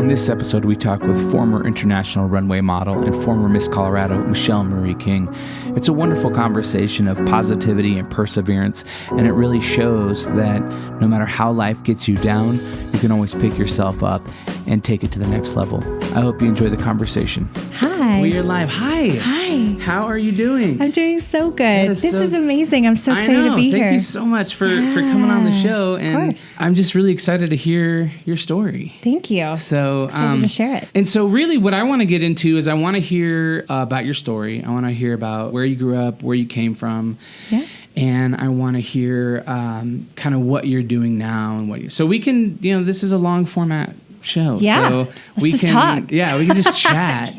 On this episode, we talk with former international runway model and former Miss Colorado, Michelle Marie King. It's a wonderful conversation of positivity and perseverance, and it really shows that no matter how life gets you down, you can always pick yourself up and take it to the next level. I hope you enjoy the conversation. Hi. We are live. Hi. Hi. How are you doing? I'm doing so good. This is amazing. I'm so excited to be here. Thank you so much for coming on the show. And I'm just really excited to hear your story. Thank you. So excited to share it. And so really what I want to get into is I want to hear about your story. I want to hear about where you grew up, where you came from. Yeah. And I want to hear kind of what you're doing now and what you. So we can, this is a long format show. Yeah. So we can talk. Yeah, we can just chat,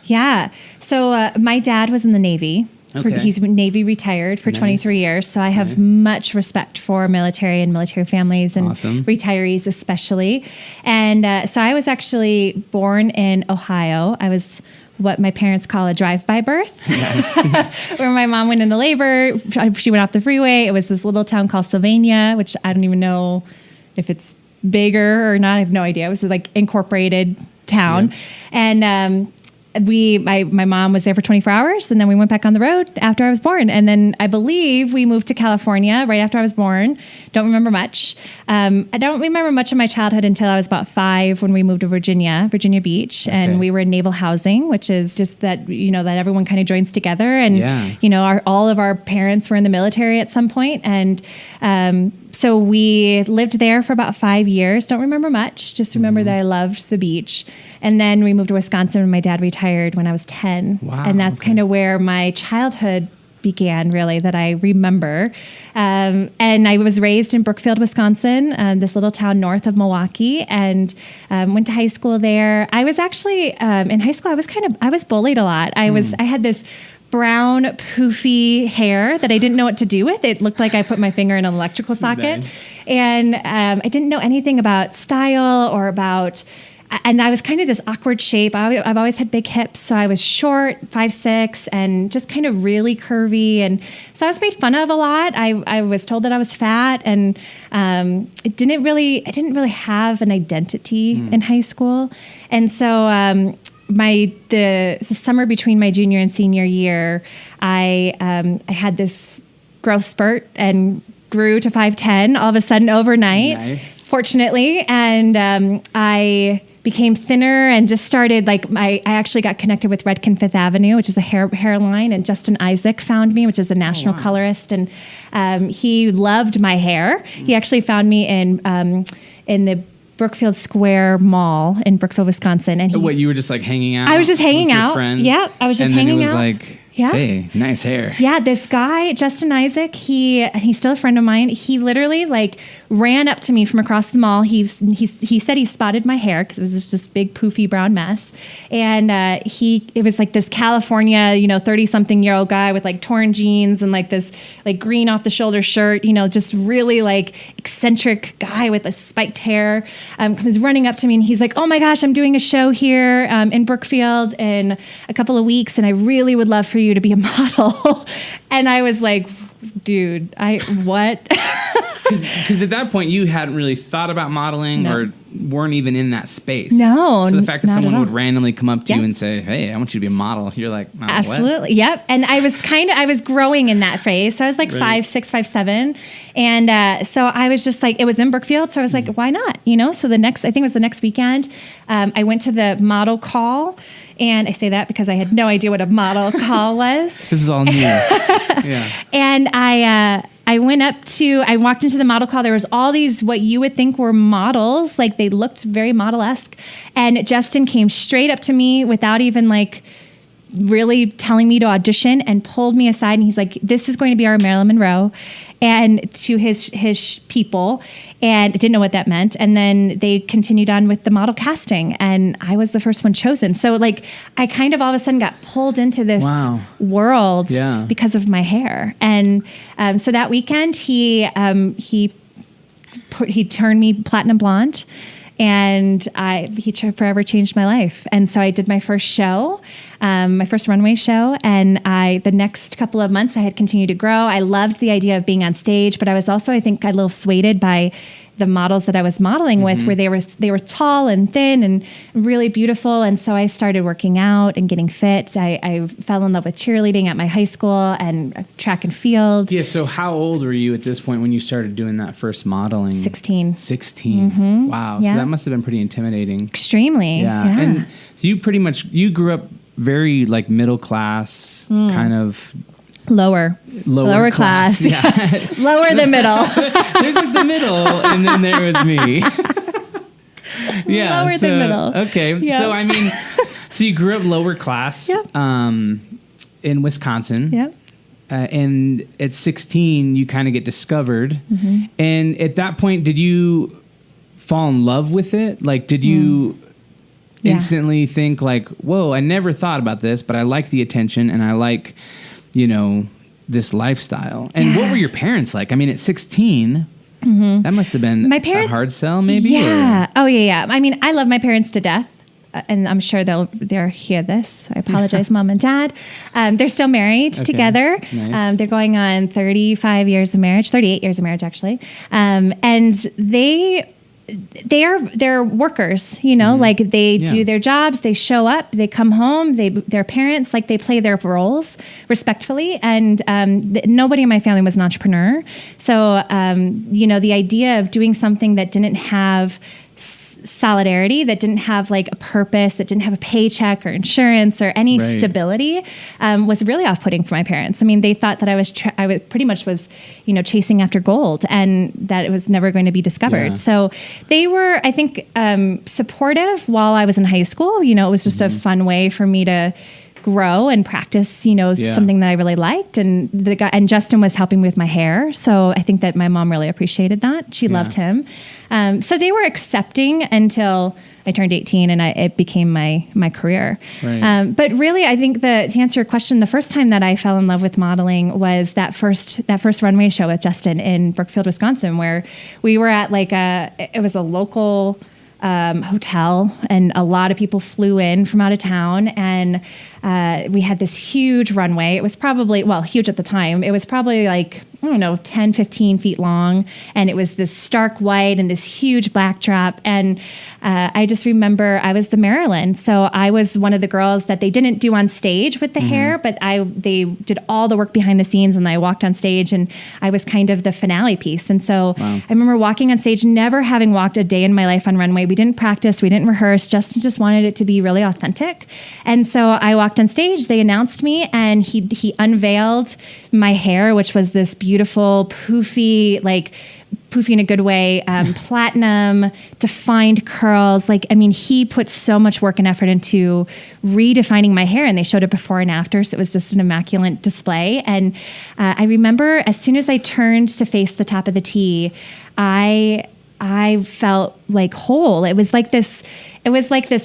Yeah. So my dad was in the Navy. Okay. He's Navy retired for 23 years. So I have much respect for military and military families and retirees especially. And so I was actually born in Ohio. I was what my parents call a drive-by birth, where my mom went into labor. She went off the freeway. It was this little town called Sylvania, which I don't even know if it's bigger or not. I have no idea. It was like incorporated town. Yeah. And my mom was there for 24 hours, and then we went back on the road after I was born. And then I believe we moved to California right after I was born. Don't remember much. I don't remember much of my childhood until I was about 5 when we moved to Virginia Beach. Okay. And we were in naval housing, which is just that, that everyone kind of joins together. And, all of our parents were in the military at some point. And, so we lived there for about 5 years. Don't remember much. Just remember that I loved the beach. And then we moved to Wisconsin when my dad retired when I was 10. Wow, and that's kind of where my childhood began, really, that I remember. And I was raised in Brookfield, Wisconsin, this little town north of Milwaukee, and went to high school there. I was actually, in high school, I was bullied a lot. I had this brown, poofy hair that I didn't know what to do with. It looked like I put my finger in an electrical socket. Nice. And I didn't know anything about style or about... And I was kind of this awkward shape. I've always had big hips, so I was short, 5'6", and just kind of really curvy. And so I was made fun of a lot. I was told that I was fat, and I didn't really have an identity in high school. And so the summer between my junior and senior year, I had this growth spurt and grew to 5'10" all of a sudden overnight, fortunately. And I became thinner and just started I actually got connected with Redken Fifth Avenue, which is a hairline, and Justin Isaac found me, which is a national colorist, and he loved my hair. He actually found me in the Brookfield Square Mall in Brookfield, Wisconsin. And you were just hanging out? I was just hanging out. Friends? Yeah, I was just hanging out. And then he was hey, nice hair. Yeah, this guy, Justin Isaac, he's still a friend of mine. He literally ran up to me from across the mall. He said he spotted my hair because it was just this big poofy brown mess. And it was this California, 30-something-year-old guy with torn jeans and this green off the shoulder shirt, just really eccentric guy with a spiked hair. Comes running up to me and he's like, "Oh my gosh, I'm doing a show here in Brookfield in a couple of weeks, and I really would love for you to be a model." And I was like, dude, what? Because at that point you hadn't really thought about modeling or weren't even in that space. No. So the fact that someone would randomly come up to you and say, "Hey, I want you to be a model," you're like, "Oh, absolutely, what?" Yep. And I was growing in that phase. So I was 5'6", 5'7", and so I was just it was in Brookfield, so I was like, why not? So I think it was the next weekend, I went to the model call. And I say that because I had no idea what a model call was. This is all new. Yeah. And I walked into the model call. There was all these, what you would think were models. They looked very model-esque. And Justin came straight up to me without even really telling me to audition, and pulled me aside. And he's like, "This is going to be our Marilyn Monroe," and to his people. And I didn't know what that meant. And then they continued on with the model casting, and I was the first one chosen. So I kind of all of a sudden got pulled into this world because of my hair. And so that weekend he turned me platinum blonde. And he forever changed my life. And so I did my first show, my first runway show. And the next couple of months I had continued to grow. I loved the idea of being on stage, but I was also, I think, a little swayed by the models that I was modeling with, where they were tall and thin and really beautiful. And so I started working out and getting fit. I fell in love with cheerleading at my high school and track and field. Yeah. So how old were you at this point when you started doing that first modeling? 16. 16. Wow. Yeah. So that must have been pretty intimidating. Extremely. Yeah. And so you grew up very like middle class, kind of lower class. Yeah. Lower than middle. There's like the middle, and then there was me. Yeah. Lower than middle. Okay. Yeah. So I mean, so you grew up lower class, in Wisconsin. Yep. And at 16, you kind of get discovered. And at that point, did you fall in love with it? Like, did you instantly think like, whoa, I never thought about this, but I like the attention and I like, this lifestyle. And what were your parents like? I mean, at 16, that must have been My parents, a hard sell, maybe? Yeah. Oh, yeah. I mean, I love my parents to death. And I'm sure they'll hear this. I apologize, Mom and Dad. They're still married together. Nice. They're going on 38 years of marriage, actually. And they're workers, like they do their jobs, they show up, they come home, they're parents, like they play their roles respectfully. And nobody in my family was an entrepreneur. So, the idea of doing something that didn't have solidarity, that didn't have like a purpose, that didn't have a paycheck or insurance or any stability, was really off-putting for my parents. I mean, they thought that I pretty much was, chasing after gold, and that it was never going to be discovered. Yeah. So they were, I think, supportive while I was in high school. It was just a fun way for me to grow and practice, something that I really liked. And Justin was helping me with my hair. So I think that my mom really appreciated that. She loved him. So they were accepting until I turned 18 and it became my career. Right. But really, I think to answer your question, the first time that I fell in love with modeling was that first runway show with Justin in Brookfield, Wisconsin, where we were at it was a local hotel, and a lot of people flew in from out of town, and we had this huge runway. It was probably, huge at the time. It was probably like, 10, 15 feet long. And it was this stark white and this huge backdrop. And I just remember I was the Marilyn. So I was one of the girls that they didn't do on stage with the hair, but they did all the work behind the scenes, and I walked on stage, and I was kind of the finale piece. And so I remember walking on stage, never having walked a day in my life on runway. We didn't practice, we didn't rehearse, just wanted it to be really authentic. And so I walked on stage, they announced me, and he unveiled my hair, which was this beautiful, poofy in a good way, platinum, defined curls. He put so much work and effort into redefining my hair, and they showed it before and after. So it was just an immaculate display. And I remember as soon as I turned to face the top of the tee, I felt like whole. It was like this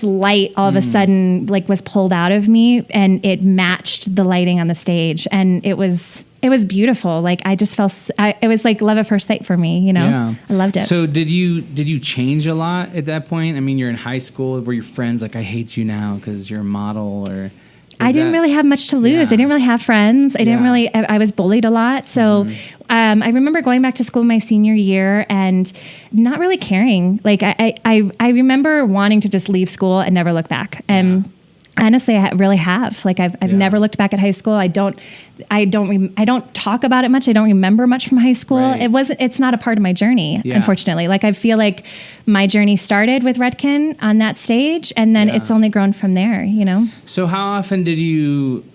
light all of a sudden was pulled out of me, and it matched the lighting on the stage. And it was beautiful. I just felt, it was like love at first sight for me, Yeah. I loved it. So did you change a lot at that point? I mean, you're in high school. Were your friends like, I hate you now because you're a model, or? I didn't really have much to lose. Yeah. I didn't really have friends. I was bullied a lot. So I remember going back to school my senior year and not really caring. I remember wanting to just leave school and never look back. And honestly, I really have. I've never looked back at high school. I don't talk about it much. I don't remember much from high school. Right. It's not a part of my journey, unfortunately. I feel like my journey started with Redken on that stage, and then it's only grown from there, So how often did you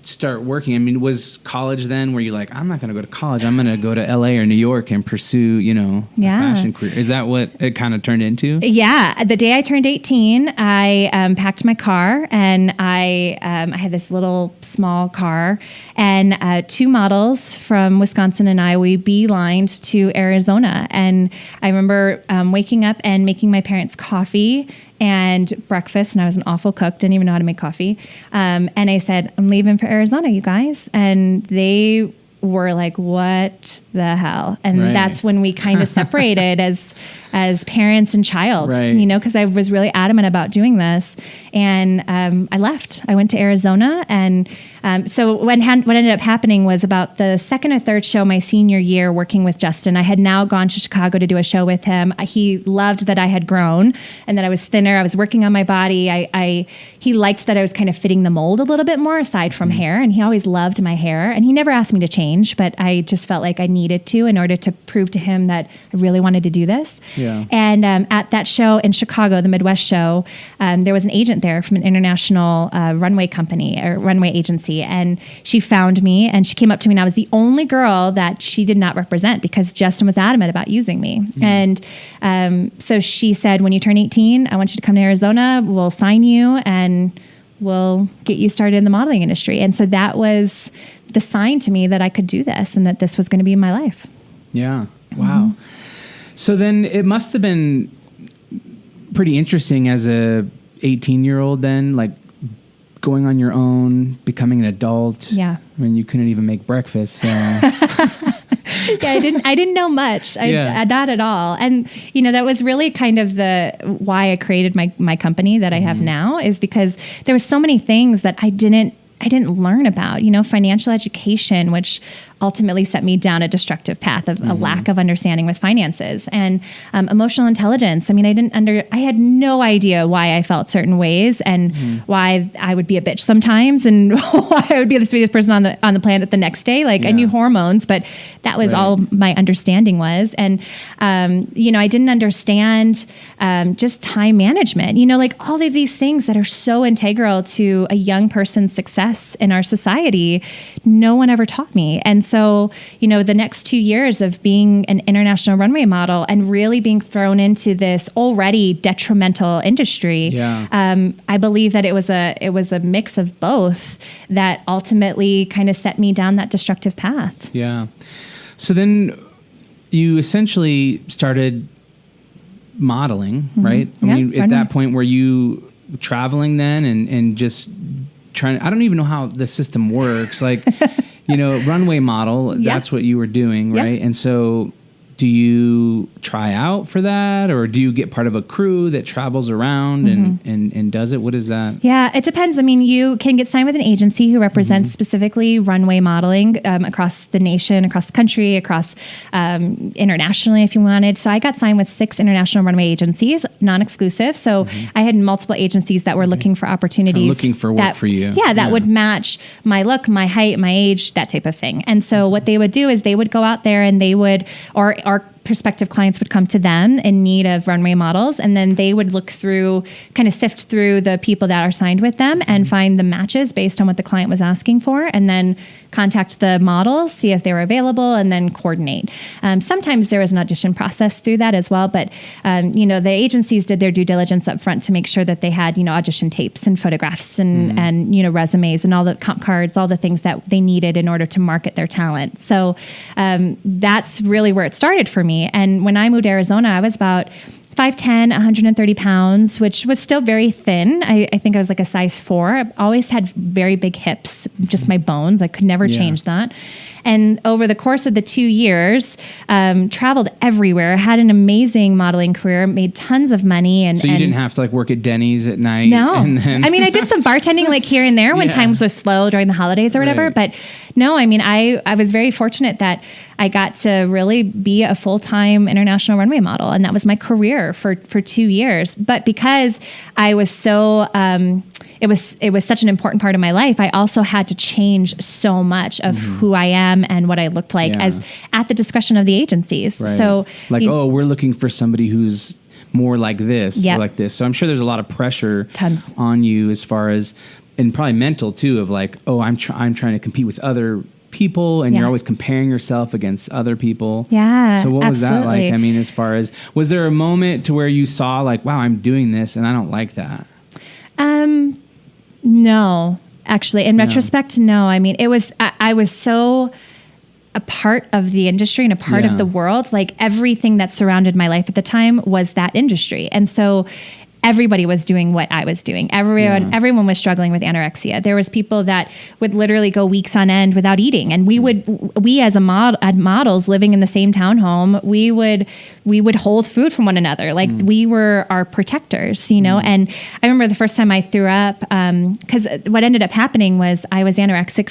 start working? I mean, was college then where you're like, I'm not going to go to college. I'm going to go to LA or New York and pursue, a fashion career. Is that what it kind of turned into? Yeah. The day I turned 18, I packed my car, and I had this little small car, and 2 models from Wisconsin and we beelined to Arizona. And I remember waking up and making my parents coffee and breakfast, and I was an awful cook, didn't even know how to make coffee. And I said, I'm leaving for Arizona, you guys. And they were like, what the hell? And that's when we kind of separated as as parents and child, Right. because I was really adamant about doing this. And I left. I went to Arizona. And so what ended up happening was about the second or third show my senior year working with Justin. I had now gone to Chicago to do a show with him. He loved that I had grown and that I was thinner. I was working on my body. He liked that I was kind of fitting the mold a little bit more aside from hair. And he always loved my hair. And he never asked me to change, but I just felt like I needed to in order to prove to him that I really wanted to do this. Yeah. And at that show in Chicago, the Midwest show, there was an agent there from an international runway company or runway agency. And she found me and she came up to me, and I was the only girl that she did not represent because Justin was adamant about using me. And so she said, when you turn 18, I want you to come to Arizona. We'll sign you and we'll get you started in the modeling industry. And so that was the sign to me that I could do this and that this was going to be my life. Yeah. Wow. So then it must have been pretty interesting as a 18-year-old then, like going on your own, becoming an adult. Yeah. I mean, you couldn't even make breakfast. So. Yeah, I didn't know much. Not at all. And, that was really kind of why I created my company that I have now, is because there were so many things that I didn't learn about, financial education, which ultimately set me down a destructive path of a lack of understanding with finances, and emotional intelligence. I mean, I had no idea why I felt certain ways and why I would be a bitch sometimes and why I would be the sweetest person on the planet the next day. Like I knew hormones, but that was all my understanding was. And, I didn't understand just time management, like all of these things that are so integral to a young person's success in our society. No one ever taught me. And so, the next 2 years of being an international runway model and really being thrown into this already detrimental industry, I believe that it was a mix of both that ultimately kind of set me down that destructive path. Yeah. So then you essentially started modeling, right? I mean, at that point, were you traveling then and just trying? I don't even know how the system works. Like, runway model, that's what you were doing, right? And so do you try out for that, or do you get part of a crew that travels around and does it? What is that? Yeah, it depends. I mean, you can get signed with an agency who represents specifically runway modeling across the nation, across the country, across internationally if you wanted. So I got signed with 6 international runway agencies, non-exclusive. So I had multiple agencies that were looking for opportunities. Looking for work for you. Yeah, that would match my look, my height, my age, that type of thing. And so what they would do is they would go out there and they would, or our prospective clients would come to them in need of runway models, and then they would look through, kind of sift through the people that are signed with them and find the matches based on what the client was asking for, and then contact the models, see if they were available, and then coordinate. Sometimes there was an audition process through that as well, but the agencies did their due diligence up front to make sure that they had audition tapes and photographs and resumes and all the comp cards, all the things that they needed in order to market their talent. So that's really where it started for me. And when I moved to Arizona, I was about 5'10", 130 pounds, which was still very thin. I think I was like a size 4. I always had very big hips, just my bones. I could never change that. And over the course of the 2 years, traveled everywhere, had an amazing modeling career, made tons of money. And so you didn't have to work at Denny's at night? No. And then... I mean, I did some bartending like here and there when times was slow during the holidays or whatever. Right. But no, I mean, I was very fortunate that I got to really be a full-time international runway model. And that was my career for 2 years. But because I was so, it was such an important part of my life, I also had to change so much of who I am and what I looked like as at the discretion of the agencies. Right. So we're looking for somebody who's more like this or like this. So I'm sure there's a lot of pressure on you as far as, and probably mental too, of like, I'm trying to compete with other people, and you're always comparing yourself against other people. Yeah. So what was that like? I mean, as far as, was there a moment to where you saw like, wow, I'm doing this and I don't like that? No, actually, in retrospect, no. I mean, I was so a part of the industry and a part of the world. Like everything that surrounded my life at the time was that industry. And so everybody was doing what I was doing. Everyone was struggling with anorexia. There was people that would literally go weeks on end without eating. And we as models living in the same townhome, we would hold food from one another. Like we were our protectors, you know? And I remember the first time I threw up, because what ended up happening was I was anorexic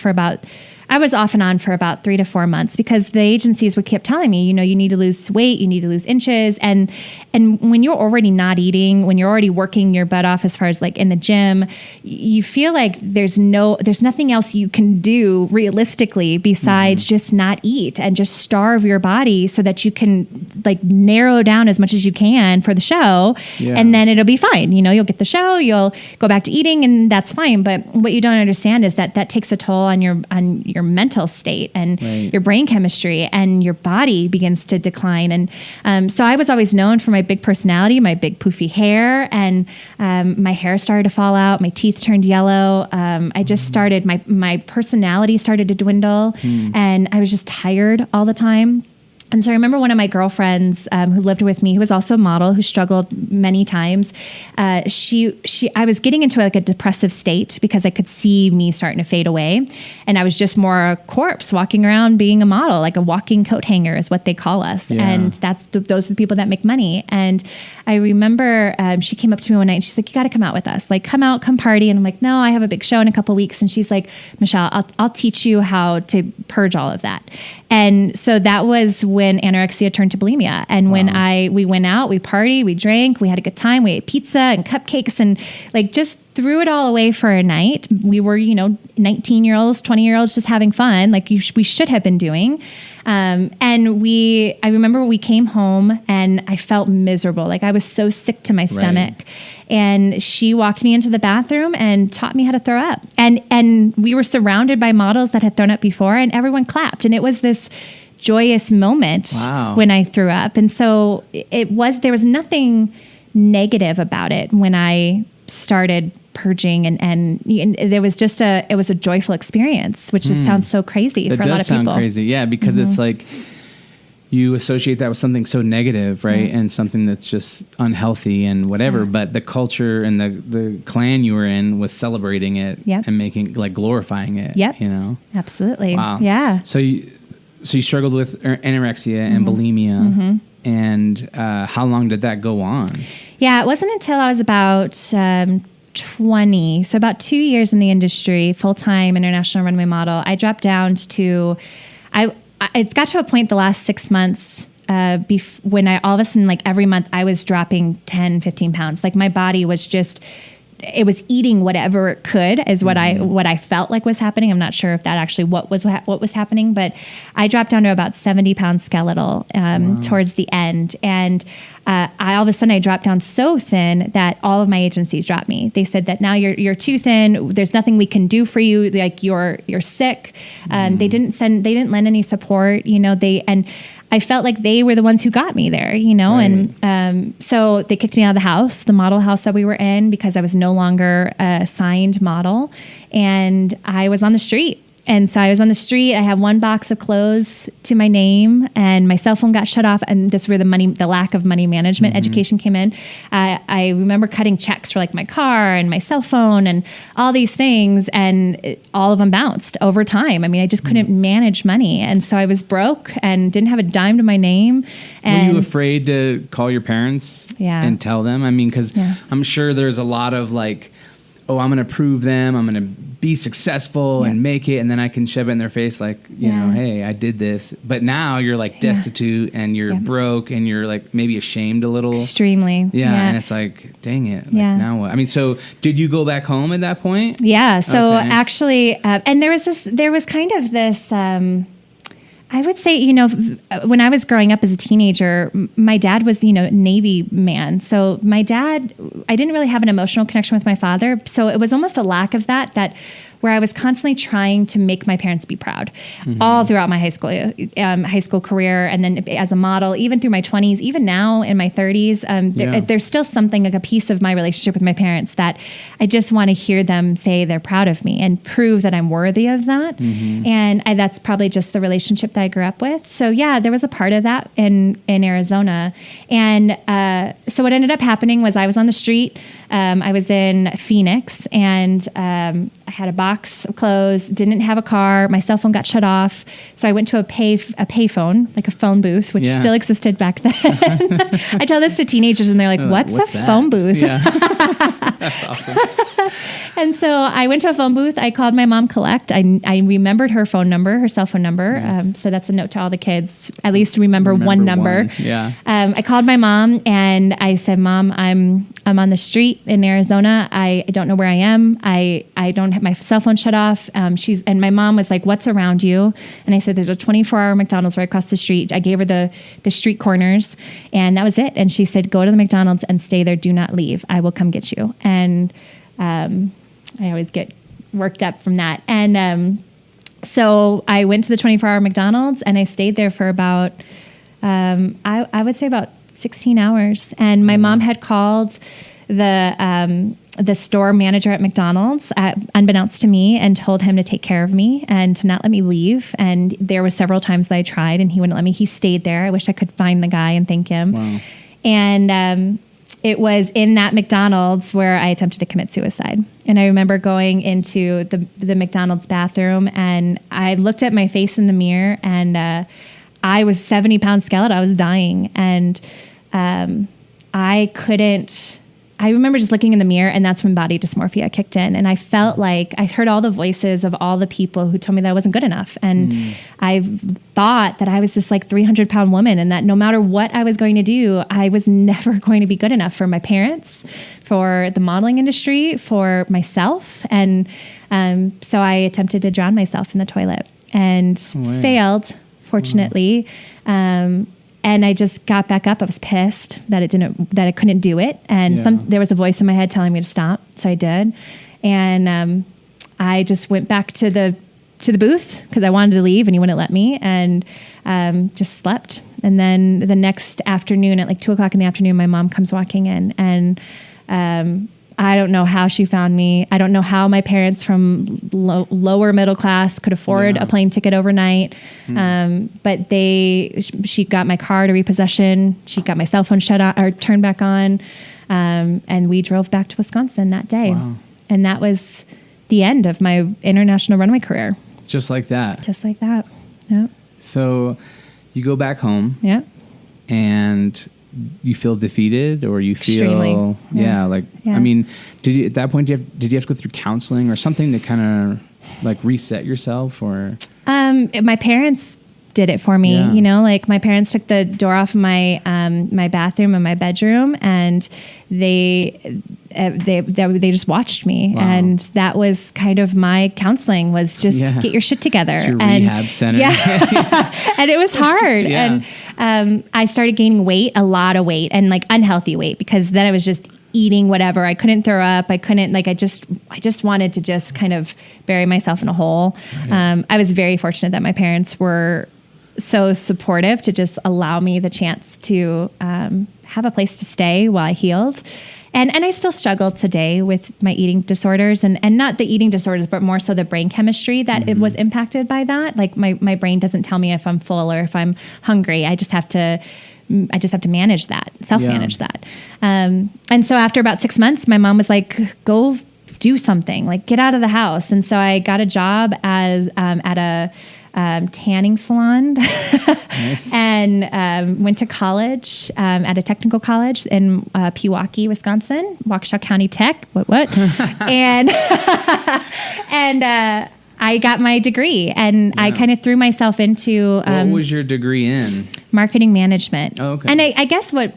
I was off and on for about 3 to 4 months because the agencies would keep telling me, you know, you need to lose weight, you need to lose inches. And when you're already not eating, when you're already working your butt off as far as like in the gym, you feel like there's nothing else you can do realistically besides just not eat and just starve your body so that you can like narrow down as much as you can for the show. Yeah. And then it'll be fine. You know, you'll get the show, you'll go back to eating and that's fine. But what you don't understand is that takes a toll on your mental state and your brain chemistry, and your body begins to decline. And so I was always known for my big personality, my big poofy hair, and my hair started to fall out. My teeth turned yellow. I just started, my personality started to dwindle, and I was just tired all the time. And so I remember one of my girlfriends who lived with me, who was also a model, who struggled many times. I was getting into like a depressive state because I could see me starting to fade away. And I was just more a corpse walking around being a model, like a walking coat hanger is what they call us. Yeah. And those are the people that make money. And I remember she came up to me one night and she's like, you got to come out with us. Like, come out, come party. And I'm like, no, I have a big show in a couple of weeks. And she's like, Michelle, I'll teach you how to purge all of that. And so that was when anorexia turned to bulimia. And when we went out, we partied, we drank, we had a good time, we ate pizza and cupcakes and like just threw it all away for a night. We were, 19-year-olds, 20-year-olds just having fun like we should have been doing. And I remember we came home and I felt miserable. Like I was so sick to my stomach. Right. And she walked me into the bathroom and taught me how to throw up. And we were surrounded by models that had thrown up before and everyone clapped. And it was this joyous moment when I threw up. And so there was nothing negative about it when I started purging and there was just it was a joyful experience, which just sounds so crazy for a lot of people. That does sound crazy. Yeah. Because it's like you associate that with something so negative, right? And something that's just unhealthy and whatever, but the culture and the clan you were in was celebrating it and making like glorifying it, you know? Absolutely. Wow. Yeah. So you struggled with anorexia and bulimia, and how long did that go on? Yeah, it wasn't until I was about 20, so about 2 years in the industry, full-time international runway model. I dropped down to, it got to a point the last 6 months when all of a sudden, like every month, I was dropping 10, 15 pounds. Like my body was just, it was eating whatever it could is what I felt like was happening. I'm not sure if that actually what was happening, but I dropped down to about 70 pounds skeletal towards the end. And all of a sudden I dropped down so thin that all of my agencies dropped me. They said that now you're too thin. There's nothing we can do for you. Like you're sick. They didn't lend any support, and I felt like they were the ones who got me there, right. And so they kicked me out of the house, the model house that we were in, because I was no longer a signed model, and I was on the street. And so I was on the street. I had one box of clothes to my name, and my cell phone got shut off. And this is where the lack of money management education came in. I remember cutting checks for like my car and my cell phone and all these things, and all of them bounced over time. I mean, I just couldn't manage money, and so I was broke and didn't have a dime to my name. And were you afraid to call your parents and tell them? I mean, because I'm sure there's a lot of like, oh, I'm going to prove them. I'm going to be successful and make it. And then I can shove it in their face like, you know, hey, I did this. But now you're like destitute and you're broke and you're like maybe ashamed a little. Extremely. Yeah. And it's like, dang it. Like, now what? I mean, so did you go back home at that point? Yeah. So actually, and there was kind of this, I would say, when I was growing up as a teenager, my dad was, Navy man. So my dad, I didn't really have an emotional connection with my father. So it was almost a lack of that where I was constantly trying to make my parents be proud all throughout my high school career. And then as a model, even through my 20s, even now in my 30s, there's still something, like a piece of my relationship with my parents that I just want to hear them say they're proud of me and prove that I'm worthy of that. And that's probably just the relationship that I grew up with. So yeah, there was a part of that in Arizona. And so what ended up happening was I was on the street. I was in Phoenix, and I had a box of clothes, didn't have a car. My cell phone got shut off. So I went to a payphone, like a phone booth, which still existed back then. I tell this to teenagers and they're like, what's a phone booth? Yeah. That's awesome. And so I went to a phone booth. I called my mom, Collect. I remembered her phone number, her cell phone number. Nice. So that's a note to all the kids. At least remember one number. Yeah. I called my mom and I said, Mom, I'm on the street in Arizona. I don't know where I am. I don't have my cell phone shut off. And my mom was like, what's around you? And I said, there's a 24-hour McDonald's right across the street. I gave her the street corners, and that was it. And she said, go to the McDonald's and stay there. Do not leave. I will come get you. And I always get worked up from that. And so I went to the 24-hour McDonald's and I stayed there for about, I would say about 16 hours. And my mom had called the store manager at McDonald's, unbeknownst to me, and told him to take care of me and to not let me leave. And there were several times that I tried and he wouldn't let me. He stayed there. I wish I could find the guy and thank him. Wow. And it was in that McDonald's where I attempted to commit suicide. And I remember going into the McDonald's bathroom, and I looked at my face in the mirror, and I was 70-pound skeleton. I was dying. And I remember just looking in the mirror, and that's when body dysmorphia kicked in. And I felt like I heard all the voices of all the people who told me that I wasn't good enough. And I thought that I was this like 300-pound woman, and that no matter what I was going to do, I was never going to be good enough for my parents, for the modeling industry, for myself. And so I attempted to drown myself in the toilet and failed, fortunately. And I just got back up. I was pissed that I couldn't do it. And there was a voice in my head telling me to stop. So I did. And I just went back to the booth because I wanted to leave and he wouldn't let me, and just slept. And then the next afternoon at like 2:00 in the afternoon, my mom comes walking in, and I don't know how she found me. I don't know how my parents from lower middle class could afford a plane ticket overnight. But she got my car to repossession. She got my cell phone turned back on. And we drove back to Wisconsin that day. Wow. And that was the end of my international runway career. Just like that. Just like that. Yeah. So you go back home. Yeah. And you feel defeated, or you feel, extremely. I mean, at that point, did you have to go through counseling or something to kind of like reset yourself, or? My parents did it for me. You know, like my parents took the door off my my bathroom and my bedroom, and they just watched me. Wow. And that was kind of my counseling, was just get your shit together. It's your rehab center. Yeah. And it was hard. And I started gaining weight, a lot of weight, and like unhealthy weight, because then I was just eating whatever. I couldn't throw up. I couldn't, like, I just wanted to just kind of bury myself in a hole. Right. I was very fortunate that my parents were so supportive to just allow me the chance to have a place to stay while I healed. And I still struggle today with my eating disorders, and not the eating disorders, but more so the brain chemistry that it was impacted by that. Like my brain doesn't tell me if I'm full or if I'm hungry. I just have to manage that, self-manage that. And so after about 6 months, my mom was like, go do something, like get out of the house. And so I got a job as at a tanning salon. Nice. And went to college at a technical college in Pewaukee, Wisconsin, Waukesha County Tech. What? And I got my degree, and I kind of threw myself into. What was your degree in? Marketing management. Oh, okay. And I guess what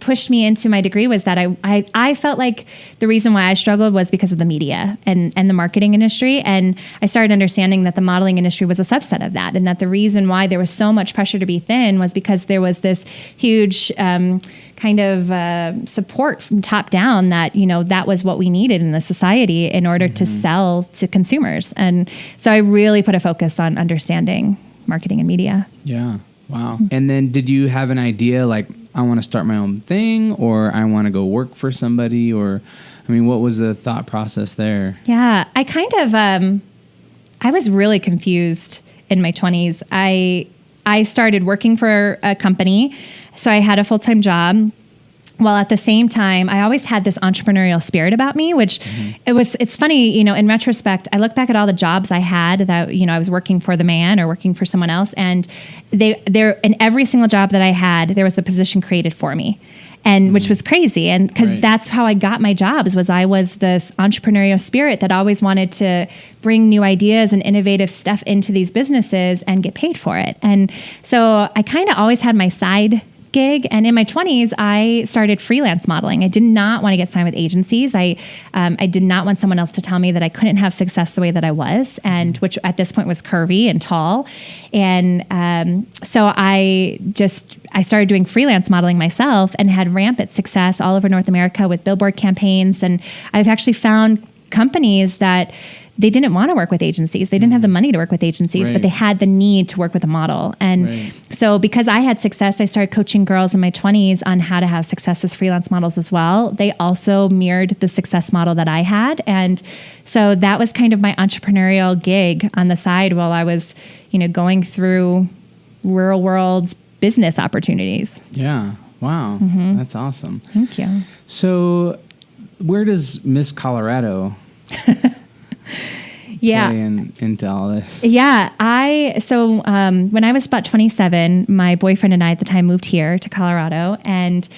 pushed me into my degree was that I felt like the reason why I struggled was because of the media and the marketing industry. And I started understanding that the modeling industry was a subset of that. And that the reason why there was so much pressure to be thin was because there was this huge kind of support from top down that, that was what we needed in the society in order to sell to consumers. And so I really put a focus on understanding marketing and media. Yeah. Wow. And then did you have an idea like, I want to start my own thing, or I want to go work for somebody, or, what was the thought process there? Yeah, I kind of, I was really confused in my 20s. I started working for a company, so I had a full-time job. While at the same time, I always had this entrepreneurial spirit about me, which it's funny, in retrospect, I look back at all the jobs I had that, I was working for the man or working for someone else. And there in every single job that I had, there was a position created for me. And which was crazy. And because that's how I got my jobs I was this entrepreneurial spirit that always wanted to bring new ideas and innovative stuff into these businesses and get paid for it. And so I kind of always had my side gig. And in my 20s, I started freelance modeling. I did not want to get signed with agencies. I did not want someone else to tell me that I couldn't have success the way that I was, and which at this point was curvy and tall. And so I started doing freelance modeling myself and had rampant success all over North America with billboard campaigns. And I've actually found companies that they didn't want to work with agencies. They didn't have the money to work with agencies, but they had the need to work with a model. And so because I had success, I started coaching girls in my 20s on how to have success as freelance models as well. They also mirrored the success model that I had. And so that was kind of my entrepreneurial gig on the side while I was, going through real world business opportunities. Yeah. Wow. That's awesome. Thank you. So where does Miss Colorado play into all this? Yeah. When I was about 27, my boyfriend and I at the time moved here to Colorado, and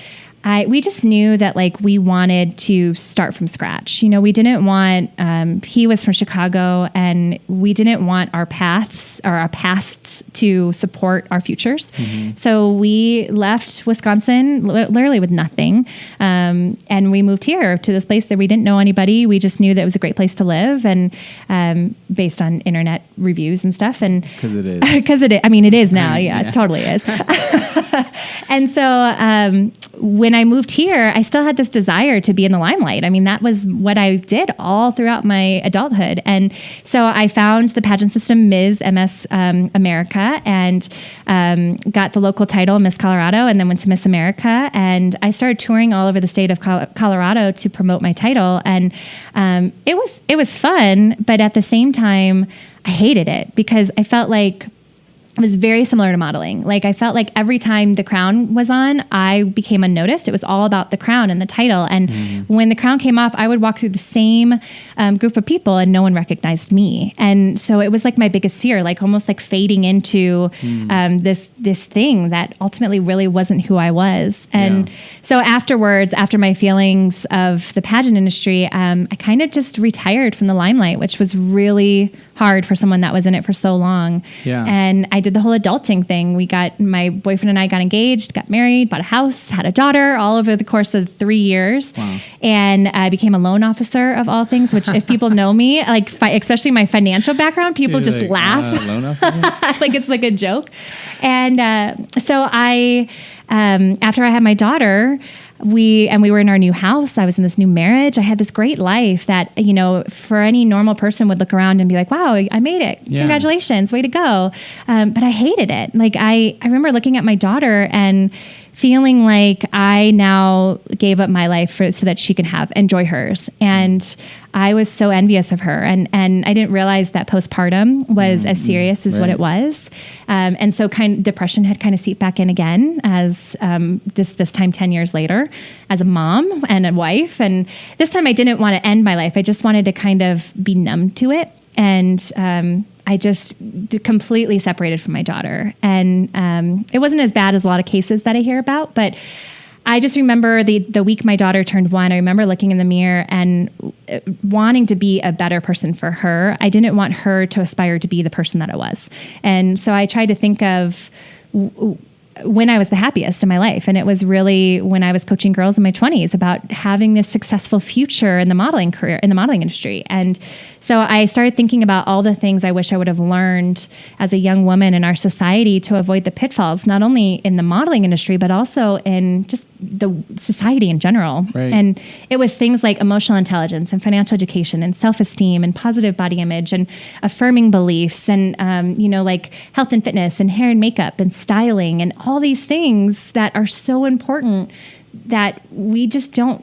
we just knew that we wanted to start from scratch. We didn't want, he was from Chicago, and we didn't want our paths or our pasts to support our futures. So we left Wisconsin literally with nothing. And we moved here to this place that we didn't know anybody. We just knew that it was a great place to live, and based on internet reviews and stuff. And because it is. Because it is. It is now. Yeah, it totally is. And so when I moved here, I still had this desire to be in the limelight. That was what I did all throughout my adulthood. And so I found the pageant system, MS America, and got the local title, Miss Colorado, and then went to Miss America. And I started touring all over the state of Colorado to promote my title. And it was fun, but at the same time, I hated it because I felt like it was very similar to modeling. I felt like every time the crown was on, I became unnoticed. It was all about the crown and the title. And when the crown came off, I would walk through the same group of people and no one recognized me. And so it was my biggest fear, almost fading into this thing that ultimately really wasn't who I was. And so afterwards, after my feelings of the pageant industry, I kind of just retired from the limelight, which was really hard for someone that was in it for so long. And I did the whole adulting thing. My boyfriend and I got engaged, got married, bought a house, had a daughter all over the course of 3 years. And I became a loan officer of all things, which if people know me, especially my financial background, people just laugh. Loan officer? It's a joke. And so I, after I had my daughter, we were in our new house. I was in this new marriage. I had this great life that, for any normal person would look around and be like, wow, I made it. Congratulations. Way to go. But I hated it. I remember looking at my daughter and feeling like I now gave up my life so that she can enjoy hers. And I was so envious of her. And I didn't realize that postpartum was as serious as what it was. And so depression had kind of seeped back in again as this time 10 years later as a mom and a wife. And this time I didn't want to end my life. I just wanted to kind of be numb to it. And I just completely separated from my daughter. And it wasn't as bad as a lot of cases that I hear about, but I just remember the week my daughter turned 1, I remember looking in the mirror and wanting to be a better person for her. I didn't want her to aspire to be the person that I was. And so I tried to think of when I was the happiest in my life. And it was really when I was coaching girls in my 20s about having this successful future in the modeling career, in the modeling industry. And so I started thinking about all the things I wish I would have learned as a young woman in our society to avoid the pitfalls, not only in the modeling industry, but also in just the society in general. Right. And it was things like emotional intelligence and financial education and self-esteem and positive body image and affirming beliefs and, like health and fitness and hair and makeup and styling and all these things that are so important that we don't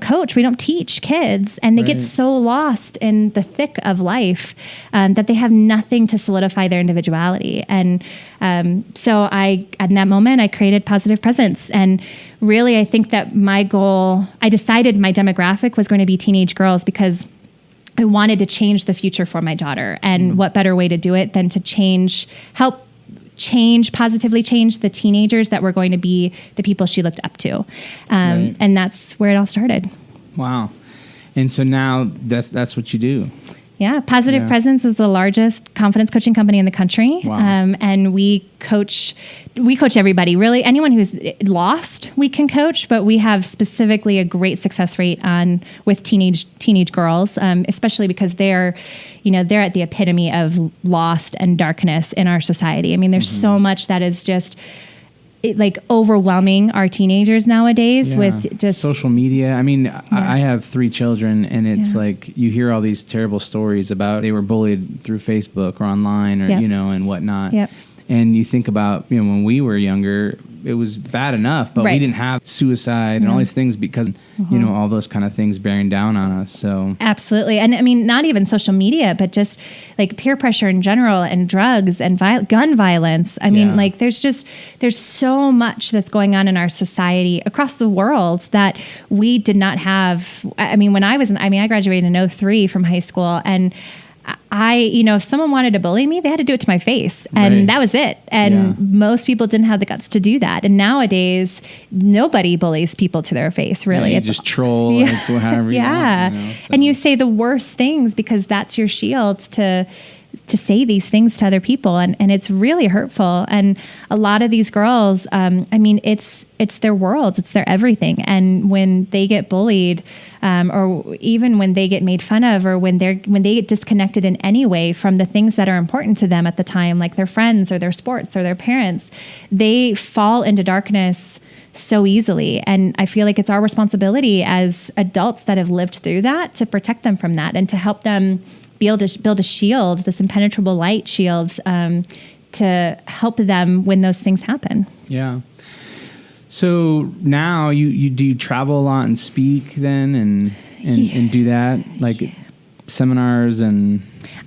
coach, we don't teach kids, and they get so lost in the thick of life that they have nothing to solidify their individuality. And so at that moment, I created Positive Presence. And really, I think that I decided my demographic was going to be teenage girls because I wanted to change the future for my daughter. And what better way to do it than to positively change the teenagers that were going to be the people she looked up to. And that's where it all started. Wow. And so now that's what you do. Yeah. Positive Presence is the largest confidence coaching company in the country. Wow. And we coach everybody, really. Anyone who's lost, we can coach, but we have specifically a great success rate with teenage girls, especially because they're at the epitome of lost and darkness in our society. I mean, there's so much that is just overwhelming our teenagers nowadays with just social media. I mean, I have 3 children, and it's like you hear all these terrible stories about they were bullied through Facebook or online or, and whatnot. Yep. And you think about, when we were younger, it was bad enough, but we didn't have suicide and all these things because, all those kind of things bearing down on us. So absolutely. And I mean, not even social media, but just like peer pressure in general and drugs and gun violence. I mean, there's so much that's going on in our society across the world that we did not have. I mean, I graduated in 2003 from high school, and if someone wanted to bully me, they had to do it to my face, and that was it. And most people didn't have the guts to do that. And nowadays, nobody bullies people to their face, really. You just troll, however you want. And you say the worst things because that's your shield to say these things to other people. And it's really hurtful. And a lot of these girls, it's their worlds, it's their everything. And when they get bullied, or even when they get made fun of, or when they get disconnected in any way from the things that are important to them at the time, like their friends or their sports or their parents, they fall into darkness so easily. And I feel like it's our responsibility as adults that have lived through that to protect them from that and to help them be able to build a shield, this impenetrable light shield, to help them when those things happen. Yeah. So now you travel a lot and speak then and do that, like seminars and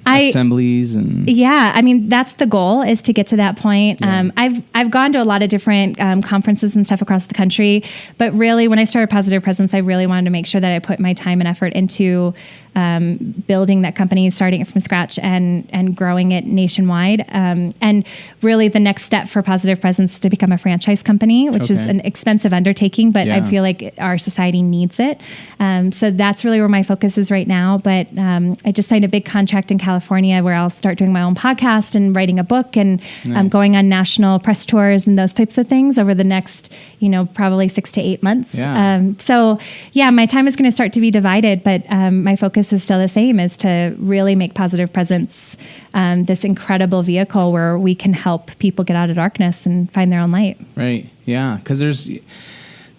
assemblies and that's the goal, is to get to that point. I've gone to a lot of different conferences and stuff across the country, but really when I started Positive Presence, I really wanted to make sure that I put my time and effort into building that company, starting it from scratch and growing it nationwide. And really the next step for Positive Presence is to become a franchise company, which is an expensive undertaking, but I feel like our society needs it. So that's really where my focus is right now. But I just signed a big contract in California where I'll start doing my own podcast and writing a book and going on national press tours and those types of things over the next, probably 6 to 8 months. My time is going to start to be divided, but my focus is still the same, is to really make Positive Presence this incredible vehicle where we can help people get out of darkness and find their own light. Right. Yeah. Because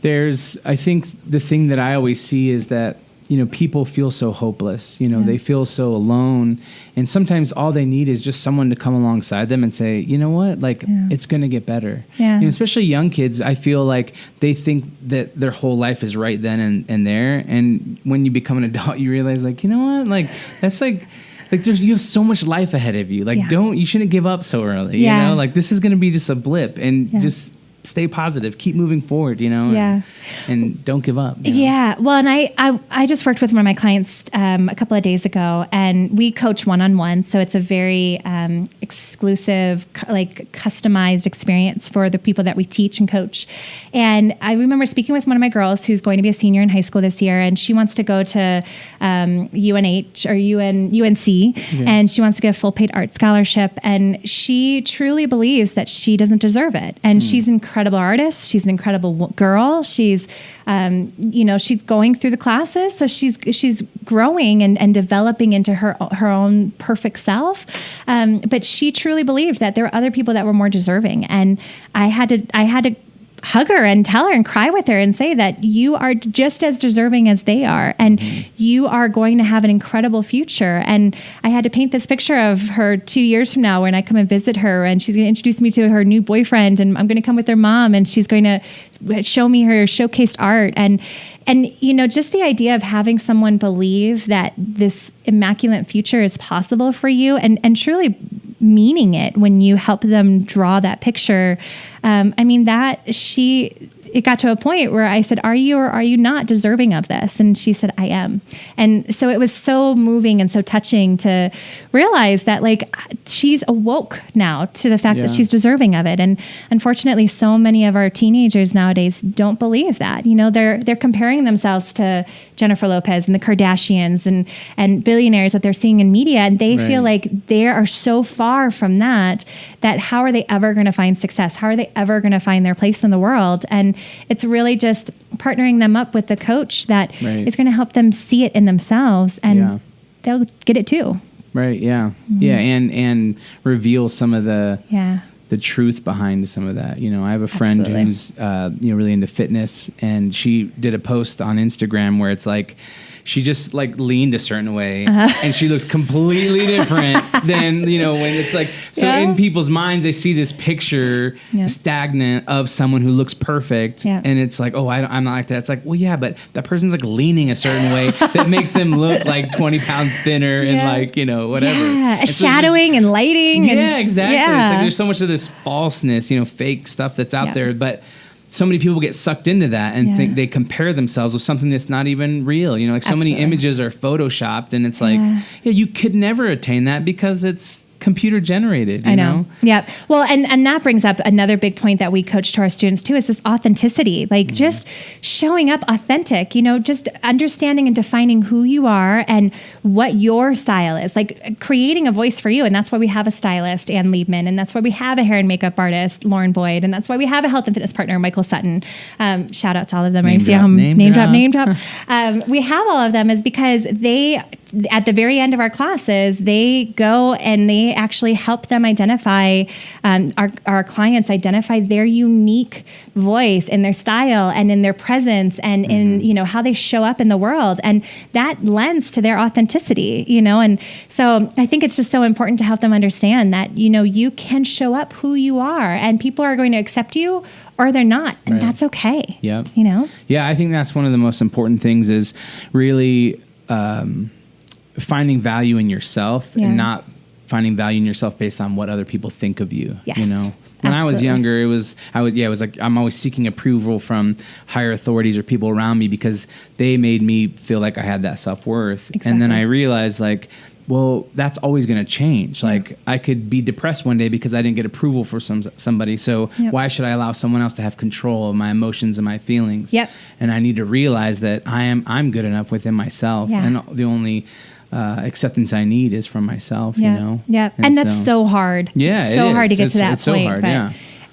there's, I think the thing that I always see is that, people feel so hopeless, they feel so alone. And sometimes all they need is just someone to come alongside them and say, you know what, it's going to get better. Yeah. Especially young kids, I feel like they think that their whole life is right then and there. And when you become an adult, you realize you know what, that's you have so much life ahead of you. You shouldn't give up so early, this is going to be just a blip, and just stay positive, keep moving forward, and don't give up. Yeah. Well, and I just worked with one of my clients a couple of days ago, and we coach one-on-one. So it's a very exclusive, like customized experience for the people that we teach and coach. And I remember speaking with one of my girls who's going to be a senior in high school this year, and she wants to go to UNH or UNC, and she wants to get a full paid art scholarship. And she truly believes that she doesn't deserve it. And she's an incredible artist. She's an incredible girl. She's, she's going through the classes. So she's growing and developing into her own perfect self. But she truly believed that there were other people that were more deserving. And I had to hug her and tell her and cry with her and say that you are just as deserving as they are, and you are going to have an incredible future. And I had to paint this picture of her 2 years from now when I come and visit her, and she's going to introduce me to her new boyfriend, and I'm going to come with their mom, and she's going to show me her showcased art. And just the idea of having someone believe that this immaculate future is possible for you, and truly meaning it when you help them draw that picture. It got to a point where I said, are you or are you not deserving of this? And she said, I am. And so it was so moving and so touching to realize that she's awoke now to the fact that she's deserving of it. And unfortunately, so many of our teenagers nowadays don't believe that. They're comparing themselves to Jennifer Lopez and the Kardashians and billionaires that they're seeing in media. And they feel like they are so far from that how are they ever going to find success? How are they ever going to find their place in the world? And it's really just partnering them up with the coach that is going to help them see it in themselves, and they'll get it too. Right. Yeah. Mm-hmm. Yeah. And reveal some of the truth behind some of that. I have a friend who's, really into fitness, and she did a post on Instagram where it's like, she just leaned a certain way, and she looks completely different than, when it's in people's minds, they see this picture stagnant of someone who looks perfect. Yeah. And it's like, oh, I'm not like that. It's like, well, yeah, but that person's leaning a certain way that makes them look 20 pounds thinner and whatever. Yeah. And shadowing and lighting. Yeah, exactly. Yeah. It's there's so much of this falseness, fake stuff that's out there, but so many people get sucked into that and think they compare themselves with something that's not even real. So many images are photoshopped, and it's you could never attain that because it's computer generated. I know. Yeah. Well, and that brings up another big point that we coach to our students too, is this authenticity, just showing up authentic, just understanding and defining who you are and what your style is, creating a voice for you. And that's why we have a stylist, Ann Liebman, and that's why we have a hair and makeup artist, Lauren Boyd, and that's why we have a health and fitness partner, Michael Sutton. Shout out to all of them. Name drop. We have all of them is because they, at the very end of our classes, they go and they actually help them identify, our clients identify their unique voice and their style and in their presence and in, how they show up in the world. And that lends to their authenticity, and so I think it's just so important to help them understand that, you can show up who you are, and people are going to accept you or they're not. And that's okay. Yeah. Yeah. I think that's one of the most important things is really, finding value in yourself and not finding value in yourself based on what other people think of you. Yes, when I was younger, it was I'm always seeking approval from higher authorities or people around me because they made me feel like I had that self-worth. Exactly. And then I realized well, that's always going to change. I could be depressed one day because I didn't get approval for somebody. So why should I allow someone else to have control of my emotions and my feelings? Yep. And I need to realize that I'm good enough within myself. Yeah. And the only acceptance I need is from myself, Yeah. And that's so hard. Yeah. It's so hard to get to that point. So hard,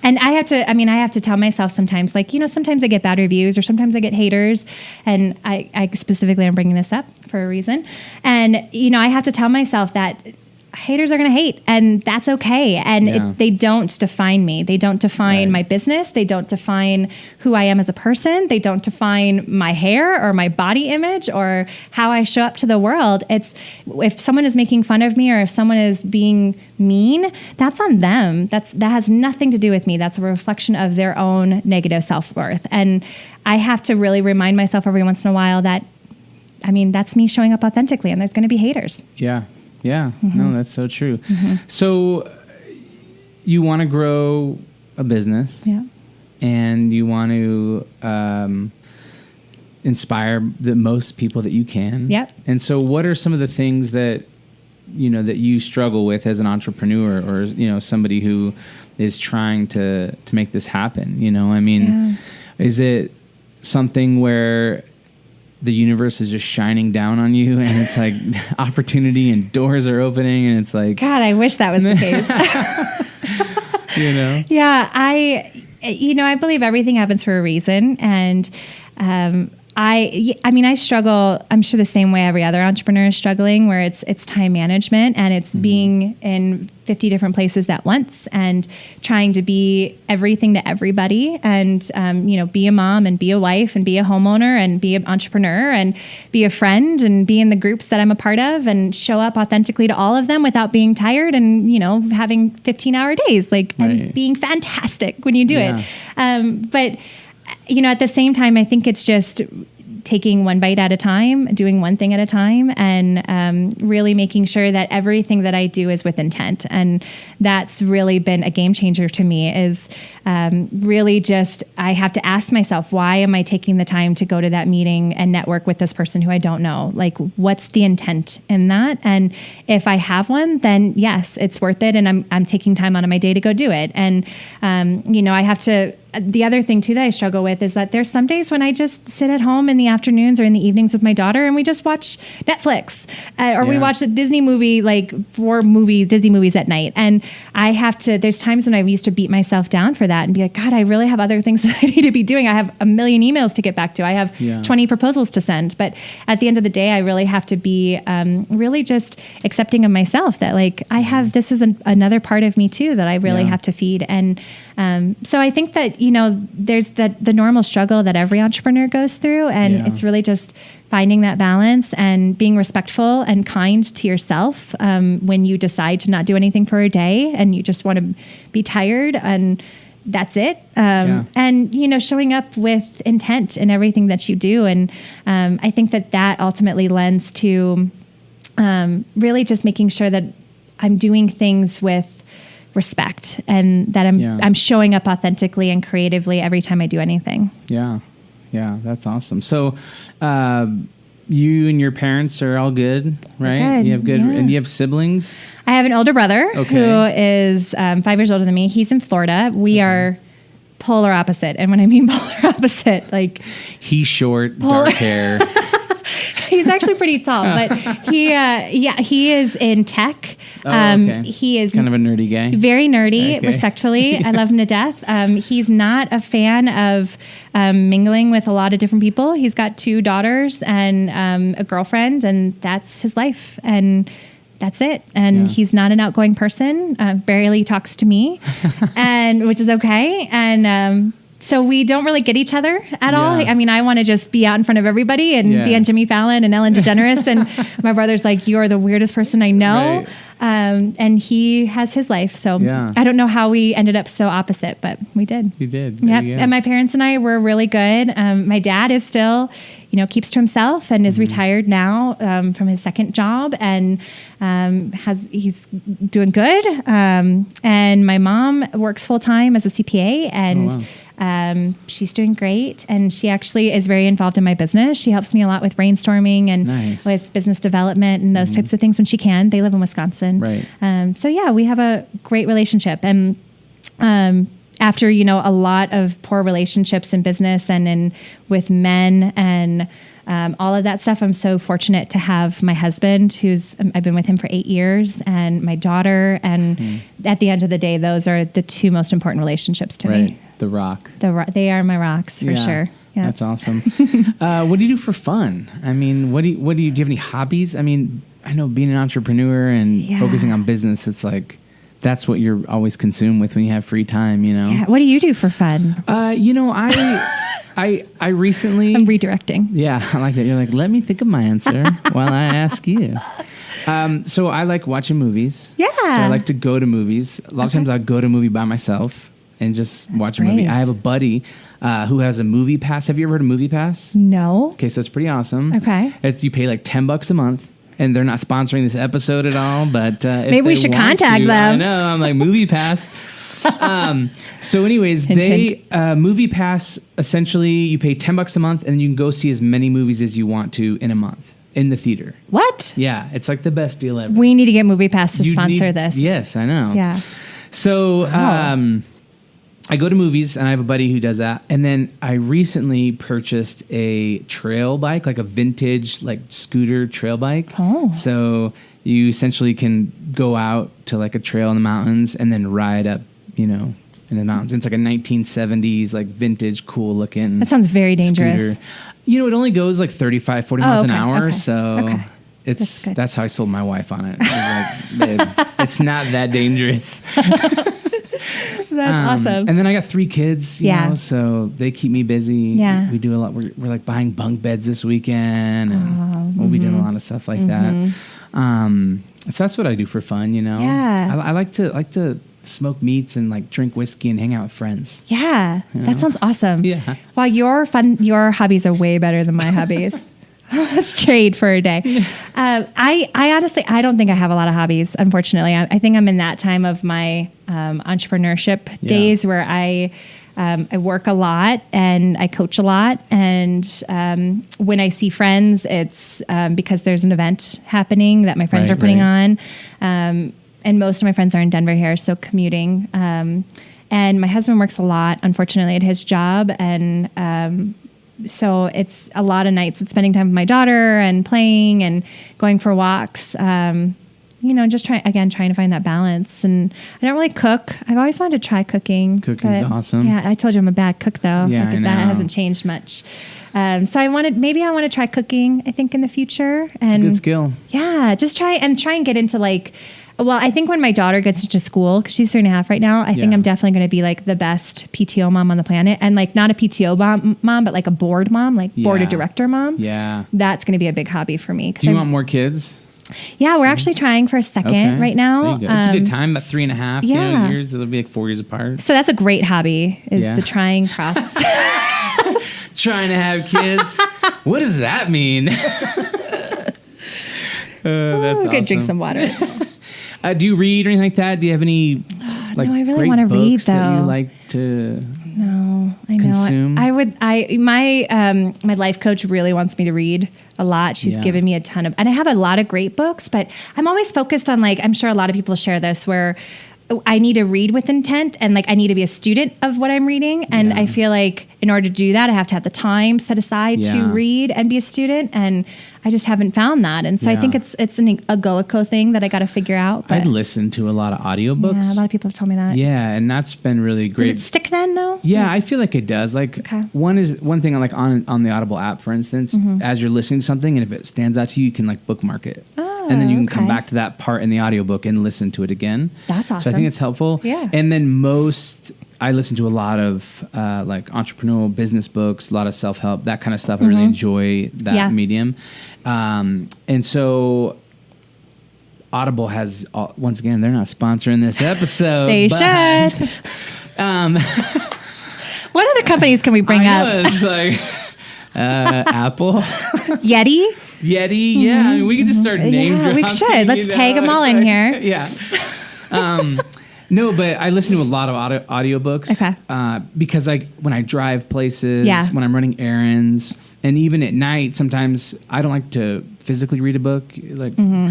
And I have to tell myself sometimes, sometimes I get bad reviews or sometimes I get haters. And I specifically am bringing this up for a reason. And, I have to tell myself that haters are going to hate, and that's okay. And they don't define me. They don't define my business. They don't define who I am as a person. They don't define my hair or my body image or how I show up to the world. It's if someone is making fun of me or if someone is being mean, that's on them. That has nothing to do with me. That's a reflection of their own negative self-worth. And I have to really remind myself every once in a while that, that's me showing up authentically, and there's going to be haters. Yeah. Yeah, no, that's so true. Mm-hmm. So you want to grow a business. Yeah. and you want to inspire the most people that you can. Yep. And so what are some of the things that, that you struggle with as an entrepreneur, or, somebody who is trying to make this happen? Is it something where the universe is just shining down on you and it's like opportunity and doors are opening and it's like, God, I wish that was the case. Yeah, I believe everything happens for a reason. And, I struggle, I'm sure the same way every other entrepreneur is struggling, where it's time management and it's being in 50 different places at once and trying to be everything to everybody and, be a mom and be a wife and be a homeowner and be an entrepreneur and be a friend and be in the groups that I'm a part of and show up authentically to all of them without being tired and, having 15-hour days, and being fantastic when you do it. But at the same time, I think it's just taking one bite at a time, doing one thing at a time, and really making sure that everything that I do is with intent. And that's really been a game changer to me, is really just, I have to ask myself, why am I taking the time to go to that meeting and network with this person who I don't know? Like, what's the intent in that? And if I have one, then yes, it's worth it. And I'm taking time out of my day to go do it. And, I have to, the other thing too that I struggle with is that there's some days when I just sit at home in the afternoons or in the evenings with my daughter and we just watch Netflix or we watch a Disney movie, like 4 Disney movies at night. And I have to, there's times when I used to beat myself down for that and be like, God, I really have other things that I need to be doing. I have a million emails to get back to. I have 20 proposals to send. But at the end of the day, I really have to be really just accepting of myself that I have, this is another part of me too, that I really have to feed. And so I think that, there's the normal struggle that every entrepreneur goes through. And it's really just finding that balance and being respectful and kind to yourself when you decide to not do anything for a day and you just want to be tired and that's it. And, showing up with intent in everything that you do. And I think that ultimately lends to really just making sure that I'm doing things with respect and that I'm showing up authentically and creatively every time I do anything. Yeah. That's awesome. So, you and your parents are all good, right? Good. You have good, and you have siblings? I have an older brother who is 5 years older than me. He's in Florida. We are polar opposite. And when I mean polar opposite, he's short, dark hair. He's actually pretty tall, but he is in tech. He is kind of a nerdy guy. Very nerdy, respectfully. I love him to death. He's not a fan of mingling with a lot of different people. He's got 2 daughters and a girlfriend, and that's his life. And that's it. And he's not an outgoing person, barely talks to me, and which is okay. And so we don't really get each other at all. I mean, I want to just be out in front of everybody and be on Jimmy Fallon and Ellen DeGeneres. And my brother's like, you're the weirdest person I know. Right. And he has his life. So I don't know how we ended up so opposite, but we did. You did. Yep. And my parents and I were really good. My dad is still, keeps to himself and is retired now from his second job and he's doing good. And my mom works full time as a CPA and she's doing great. And she actually is very involved in my business. She helps me a lot with brainstorming and with business development and those types of things when she can. They live in Wisconsin. Right. So we have a great relationship. And after, a lot of poor relationships in business and with men and all of that stuff, I'm so fortunate to have my husband, I've been with him for 8 years, and my daughter. And at the end of the day, those are the 2 most important relationships to me. The rock. They are my rocks for sure. Yeah. That's awesome. What do you do for fun? I mean, do you have any hobbies? I mean, I know being an entrepreneur and focusing on business, it's like, that's what you're always consumed with when you have free time, Yeah. What do you do for fun? I recently... I'm redirecting. Yeah, I like that. You're like, let me think of my answer while I ask you. So I like watching movies. Yeah. So I like to go to movies. A lot of times I'll go to a movie by myself and just watch a movie. I have a buddy who has a movie pass. Have you ever heard of Movie Pass? No. Okay, so it's pretty awesome. Okay. You pay like $10 a month. And they're not sponsoring this episode at all, but maybe we should contact them. I know. I'm like, Movie Pass. So anyways, Movie Pass, essentially you pay $10 a month and you can go see as many movies as you want to in a month in the theater. What? Yeah, it's like the best deal ever. We need to get Movie Pass to sponsor this. Yes, I know. Yeah. So I go to movies and I have a buddy who does that. And then I recently purchased a trail bike, like a vintage like scooter trail bike. Oh. So you essentially can go out to like a trail in the mountains and then ride up, in the mountains. It's like a 1970s, like vintage, cool looking. That sounds very dangerous. Scooter. It only goes like 35, 40 miles an hour. Okay. So that's how I sold my wife on it. I was like, babe, it's not that dangerous. That's awesome. And then I got 3 kids, you know, so they keep me busy. Yeah. We do a lot. We're like buying bunk beds this weekend, and we'll be doing a lot of stuff like that. So that's what I do for fun, Yeah. I like to smoke meats and like drink whiskey and hang out with friends. Yeah. That sounds awesome. Yeah. Wow, your hobbies are way better than my hobbies. Let's trade for a day. I honestly, I don't think I have a lot of hobbies, unfortunately. I think I'm in that time of my entrepreneurship days where I work a lot and I coach a lot. And when I see friends, it's because there's an event happening that my friends are putting on. And most of my friends are in Denver here, so commuting. And my husband works a lot, unfortunately, at his job. And so it's a lot of nights. It's spending time with my daughter and playing and going for walks. Just trying to find that balance. And I don't really cook. I've always wanted to try cooking. Cooking's awesome. Yeah, I told you I'm a bad cook, though. Yeah, I know. That hasn't changed much. So I want to try cooking, I think, in the future. And it's a good skill. Yeah, just try and get into I think when my daughter gets into school, because she's 3.5 right now, I think I'm definitely going to be like the best PTO mom on the planet. And like not a PTO mom, but like a board mom, like board of director mom. Yeah. That's going to be a big hobby for me. Do you want more kids? Yeah, we're actually trying for a second right now. It's a good time, about 3.5 years. It'll be like 4 years apart. So that's a great hobby, is the trying process. Trying to have kids. What does that mean? That's awesome. Go drink some water. Do you read or anything like that? Do you have any no, I really want to read, though. That you like to consume? I would. My life coach really wants me to read a lot. She's given me a ton of, and I have a lot of great books, but I'm always focused on I'm sure a lot of people share this, where I need to read with intent and I need to be a student of what I'm reading. And I feel like in order to do that, I have to have the time set aside to read and be a student. And I just haven't found that. And so I think it's an egoico thing that I got to figure out. But I'd listen to a lot of audiobooks. Yeah, a lot of people have told me that. Yeah, and that's been really great. Does it stick then, though? Yeah, I feel like it does. One thing on the Audible app, for instance, as you're listening to something, and if it stands out to you, you can bookmark it. And then you can come back to that part in the audiobook and listen to it again. That's awesome. So I think it's helpful. Yeah. And then I listen to a lot of entrepreneurial business books, a lot of self-help, that kind of stuff. I really enjoy that medium. And so Audible has, once again, they're not sponsoring this episode. They should. What other companies can we bring up? It's Apple. Yeti? Yeti, yeah. I mean, we could just start name dropping. We should. Let's tag them all in here. Yeah. No, but I listen to a lot of audiobooks. Okay. Because when I drive places, when I'm running errands, and even at night, sometimes I don't like to physically read a book. It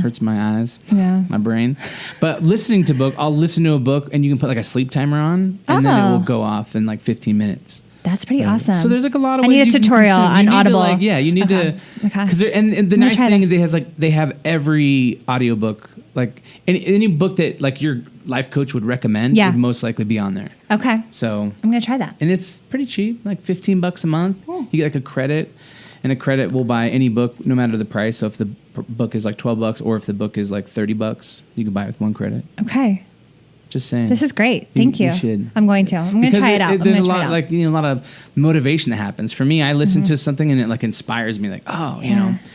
hurts my eyes, my brain. But listening to I'll listen to a book, and you can put a sleep timer on, and then it will go off in 15 minutes. That's pretty awesome. So there's a lot of ways. I need a tutorial on Audible. You need to. Because and the nice thing is they have every audiobook, any book that your life coach would recommend would most likely be on there. Okay. So I'm gonna try that. And it's pretty cheap, $15 a month. You get a credit, and a credit will buy any book no matter the price. So if the book is $12 or if the book is $30, you can buy it with one credit. Okay. Just saying. This is great. Thank you. You should. I'm going to try it out. There's a lot a lot of motivation that happens. For me, I listen to something and it inspires me.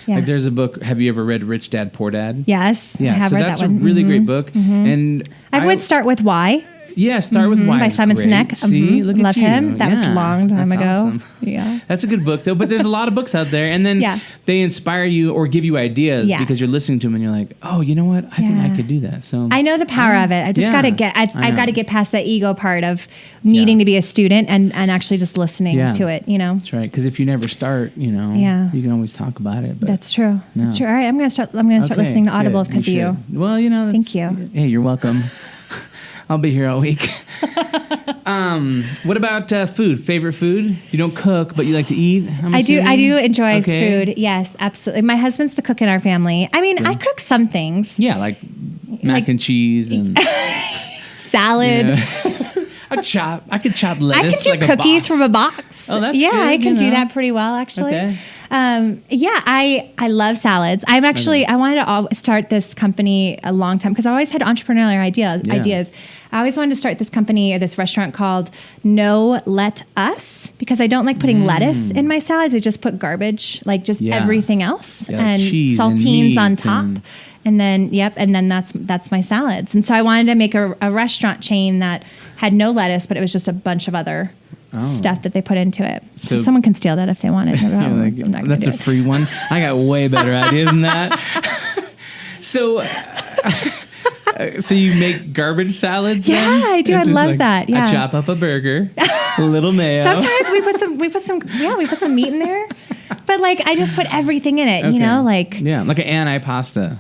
There's a book. Have you ever read Rich Dad Poor Dad? Yes. Yeah. I have read that one. That's a really great book. And I would start with why. Yeah, Start with Why by is Simon great. Sinek. See, look Love at you. him. That was a long time that's ago. Awesome. Yeah. That's a good book, though. But there's a lot of books out there. And then Yeah. they inspire you or give you ideas because you're listening to them and you're like, oh, you know what? I think I could do that. So I know the power of it. I just got to get, I've got to get past that ego part of needing to be a student and actually just listening to it, you know? That's right. Because if you never start, you know, you can always talk about it. But That's true. That's true. All right. I'm going to start listening to Audible because of you. Well, you know, thank you. Hey, you're welcome. I'll be here all week. What about food? Favorite food? You don't cook, but you like to eat? I do enjoy food. Yes, absolutely. My husband's the cook in our family. I mean, I cook some things. Yeah, like mac and cheese and salad. Yeah. I could chop lettuce. I could do cookies from a box. Oh, that's good. I can do that pretty well, actually. Okay. I love salads. I wanted to start this company a long time because I always had entrepreneurial ideas. I always wanted to start this company or this restaurant called No Let Us because I don't like putting lettuce in my salads. I just put garbage, like just everything else, and saltines on top. And then, that's my salads. And so I wanted to make a restaurant chain that had no lettuce, but it was just a bunch of other stuff that they put into it. So someone can steal that if they want it. That's a free one. I got way better ideas than that. So you make garbage salads? Yeah, then? I do. I love that. Yeah. I chop up a burger, a little mayo. Sometimes we put some meat in there, but like I just put everything in it. You know, like like an antipasta.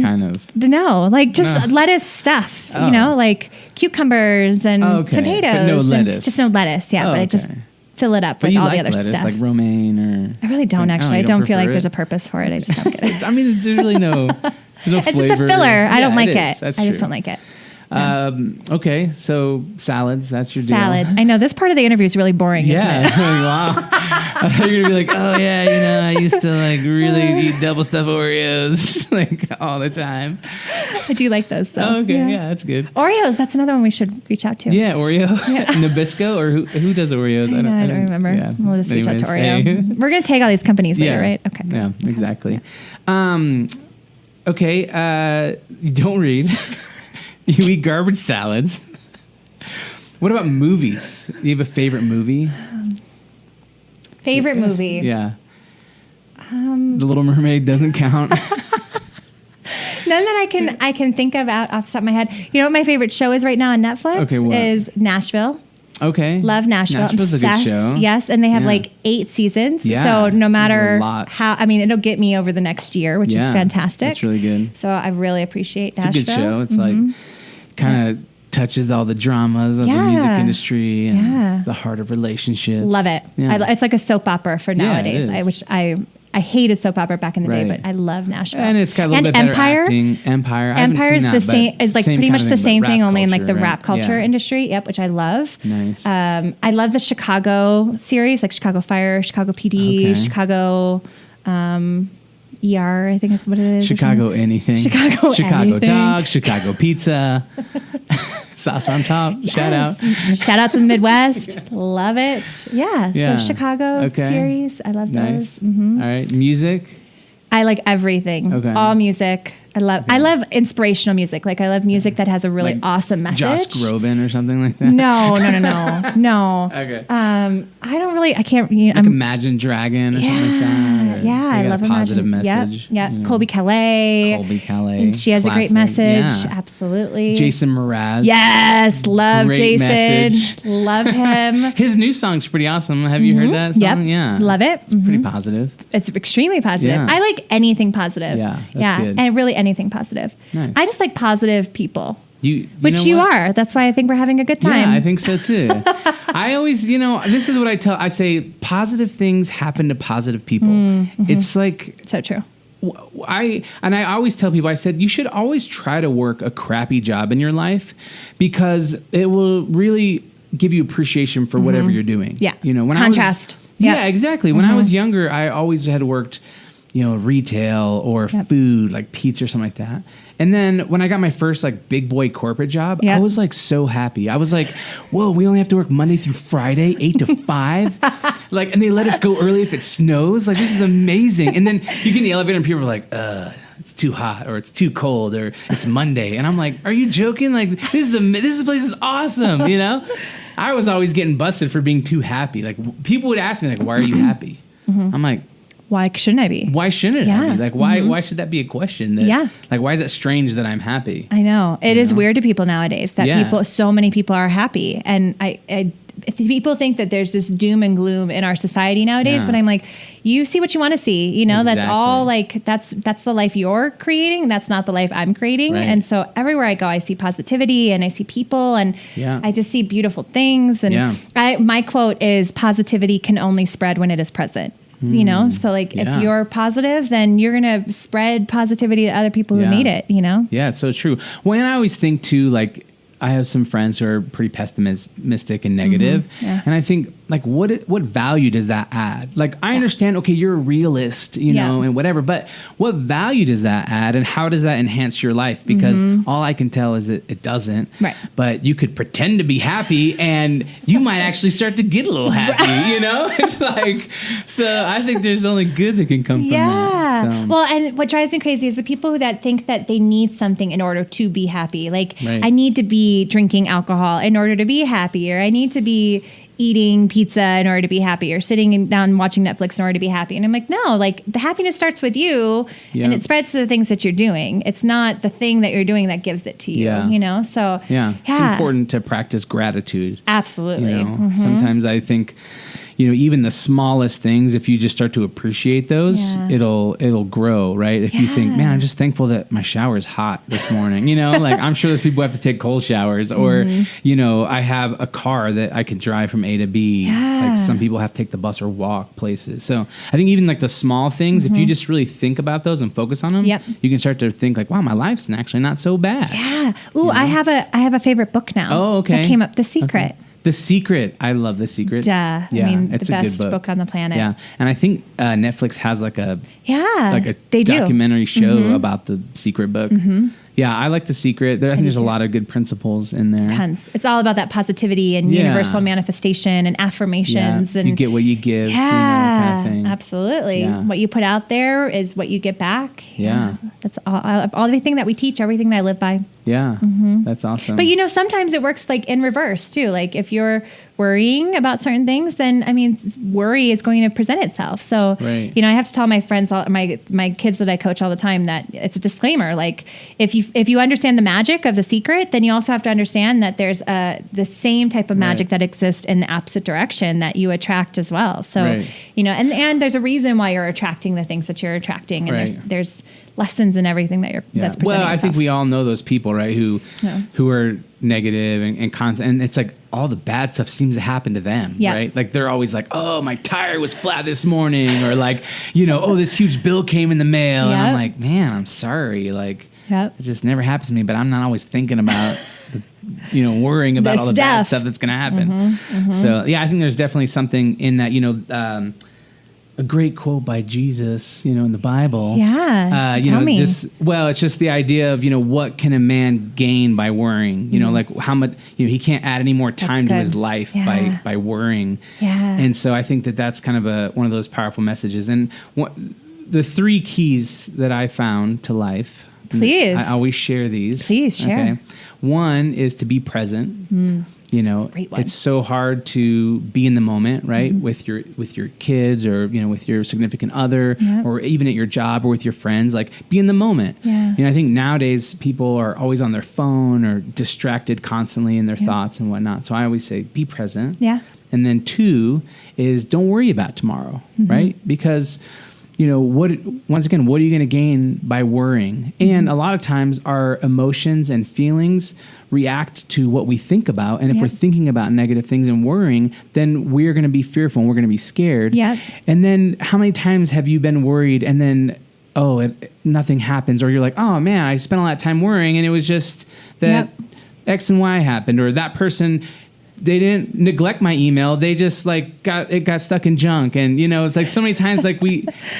Kind of. No, like just lettuce stuff, you know, like cucumbers and tomatoes. But no lettuce. Just no lettuce, but I just fill it up with all the other lettuce, stuff. Like romaine or... I really don't actually. I don't feel like there's a purpose for it. I just don't get it. I mean, there's really no flavor. It's just a filler. I don't like it. That's I true. just don't like it. Okay, so salads, that's your deal. Salads. I know this part of the interview is really boring, isn't it? Wow. I thought you were going to be like, oh yeah, you know, I used to like really eat double stuffed Oreos like all the time. I do like those though. Oh, okay, yeah, that's good. Oreos, that's another one we should reach out to. Yeah, Oreo. Nabisco, or who does Oreos? I don't remember. Yeah. We'll just reach out to Oreo. Hey. We're going to take all these companies later, right? Okay. Yeah, exactly. Okay, you don't read. You eat garbage salads. What about movies? Do you have a favorite movie? Favorite movie? Yeah. The Little Mermaid doesn't count. None that I can think of off the top of my head. You know what my favorite show is right now on Netflix? Okay, what? Is Nashville. Okay. Love Nashville. Nashville's obsessed. a good show. Yes, and they have like 8 seasons. Yeah, so no matter how, I mean, it'll get me over the next year, which is fantastic. That's really good. So I really appreciate Nashville. It's a good show. It's like kind of touches all the dramas of the music industry and the heart of relationships. Love it. Yeah. It's like a soap opera for nowadays, which I hated soap opera back in the day, but I love Nashville. And it's got a little bit better acting. Empire. Empire is the same. Is like pretty much the same thing, only in like the rap culture Yeah. industry. Yep, which I love. Nice. I love the Chicago series, like Chicago Fire, Chicago PD, Chicago. ER, I think is what it is. Chicago anything. Chicago anything. dog. Chicago pizza. Sauce on top. Yes. Shout out. Shout out to the Midwest. Love it. Yeah. So Chicago series. I love nice. those. Mm-hmm. All right. Music. I like everything. Okay. All music. I love inspirational music. Like I love music that has a really awesome message. Josh Groban or something like that. No. Okay. I don't really. I can't. Like Imagine Dragon or something like that. I love a positive message. Yeah. You know. Colby Calais. And she has a great message. Yeah. Absolutely. Jason Mraz. Yes, love great Jason. Message. Love him. His new song's pretty awesome. Have you heard that song? Yep. Yeah. Love it. It's pretty positive. It's extremely positive. Yeah. I like anything positive. Yeah. That's good. And really anything positive. Nice. I just like positive people. Which you are. That's why I think we're having a good time. Yeah, I think so too. I always, this is what I say, positive things happen to positive people. Mm-hmm. It's like... So true. I always tell people, I said, you should always try to work a crappy job in your life because it will really give you appreciation for whatever you're doing. Yeah. When contrast. Yeah, exactly. When I was younger, I always had worked... retail or food, like pizza or something like that. And then when I got my first like big boy corporate job, I was like so happy. I was like, whoa, we only have to work Monday through Friday, 8 to 5. And they let us go early if it snows. Like, this is amazing. And then you get in the elevator and people are like, it's too hot, or it's too cold, or it's Monday. And I'm like, are you joking? Like, this place is awesome, you know? I was always getting busted for being too happy. Like, people would ask me, like, why are you happy? I'm like, why shouldn't I be? Why shouldn't I be? Like, why should that be a question? Like, why is that strange that I'm happy? I know. It is weird to people nowadays that so many people are happy. And people think that there's this doom and gloom in our society nowadays, but I'm like, you see what you want to see, you know, that's all like, that's the life you're creating. That's not the life I'm creating. Right. And so everywhere I go, I see positivity and I see people and I just see beautiful things. And my quote is, positivity can only spread when it is present. You know, so like if you're positive, then you're going to spread positivity to other people who need it, you know? Yeah, it's so true. Well, and I always think too, like, I have some friends who are pretty pessimistic and negative. And I think, like, what value does that add? Like, I understand, okay, you're a realist, you know, and whatever, but what value does that add, and how does that enhance your life? Because all I can tell is it doesn't. Right. But you could pretend to be happy, and you might actually start to get a little happy, you know? It's like, so I think there's only good that can come from that. So. Well, and what drives me crazy is the people that think that they need something in order to be happy. Like, I need to be drinking alcohol in order to be happy, or I need to be eating pizza in order to be happy, or sitting down watching Netflix in order to be happy. And I'm like, no, like, the happiness starts with you and it spreads to the things that you're doing. It's not the thing that you're doing that gives it to you, you know? So it's important to practice gratitude. Absolutely. You know? Sometimes I think, you know, even the smallest things, if you just start to appreciate those, it'll grow, right? If you think, man, I'm just thankful that my shower is hot this morning, you know, like, I'm sure there's people who have to take cold showers, or, you know, I have a car that I can drive from A to B. Like, some people have to take the bus or walk places. So I think even like the small things, if you just really think about those and focus on them, you can start to think like, wow, my life's actually not so bad. Yeah. Ooh, you know? I have a favorite book now. Oh, okay. That came up, The Secret. Okay. The Secret. I love The Secret. Yeah, I mean, it's the best book on the planet. Yeah, and I think Netflix has like a they documentary show about The Secret book. Yeah, I like The Secret. I think there's a lot of good principles in there. Tons. It's all about that positivity and universal manifestation and affirmations. And you get what you give. Yeah, you know, kind of thing. Absolutely. Yeah. What you put out there is what you get back. Yeah. That's all everything that we teach, everything that I live by. Yeah, that's awesome. But, you know, sometimes it works like in reverse too. Like, if you're worrying about certain things, then, I mean, worry is going to present itself. So, you know, I have to tell my friends, my kids that I coach all the time, that it's a disclaimer. Like, if you understand the magic of The Secret, then you also have to understand that there's the same type of magic that exists in the opposite direction that you attract as well. So, you know, and there's a reason why you're attracting the things that you're attracting, and there's lessons in everything that that's presenting. Well, I think we all know those people, right? Who are negative and constant, and it's like all the bad stuff seems to happen to them, right? Like, they're always like, oh, my tire was flat this morning, or like, you know, oh, this huge bill came in the mail, and I'm like, man, I'm sorry, like, it just never happens to me. But I'm not always thinking about worrying about all the bad stuff that's gonna happen. So I think there's definitely something in that, you know. A great quote by Jesus, you know, in the Bible. Tell me. It's just the idea of, you know, what can a man gain by worrying? You know, like, how much, you know, he can't add any more time to his life by worrying. And so I think that's kind of one of those powerful messages. And the 3 keys that I found to life. Please. I always share these. Please share. Okay. One is to be present. You know, it's so hard to be in the moment, right? With your kids, or, you know, with your significant other, or even at your job, or with your friends. Like, be in the moment. You know, I think nowadays people are always on their phone or distracted constantly in their thoughts and whatnot. So I always say, be present. And then 2 is, don't worry about tomorrow, right? Because, you know, what are you going to gain by worrying? And a lot of times our emotions and feelings react to what we think about. And if we're thinking about negative things and worrying, then we're going to be fearful and we're going to be scared. And then how many times have you been worried and then, nothing happens? Or you're like, oh man, I spent all that time worrying and it was just that X and Y happened, or that person, they didn't neglect my email. They just like got stuck in junk. And, you know, it's like so many times like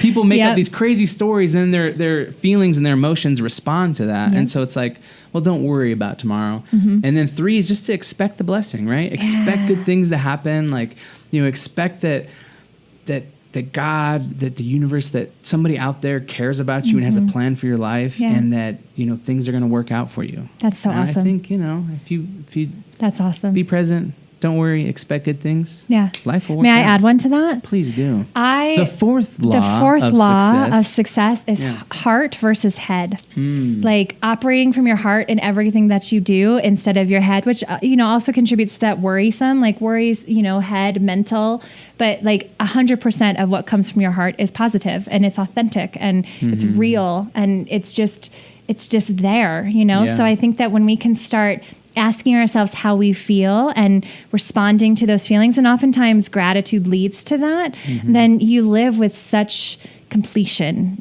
people make up these crazy stories, and their feelings and their emotions respond to that. And so it's like, well, don't worry about tomorrow. And then 3 is just to expect the blessing, right? Expect good things to happen. Like, you know, expect that that God, that the universe, that somebody out there cares about you and has a plan for your life, and that, things are going to work out for you. That's so and awesome. I think, if you that's awesome. be present, don't worry, expect good things. Yeah. Life will work May I out. add one to that? Please do. The fourth law of success is heart versus head. Like operating from your heart in everything that you do instead of your head, which, also contributes to that worrisome, like worries, head, mental, but like 100% of what comes from your heart is positive and it's authentic and it's real and it's just there, So I think that when we can start asking ourselves how we feel and responding to those feelings, and oftentimes gratitude leads to that, then you live with such completion,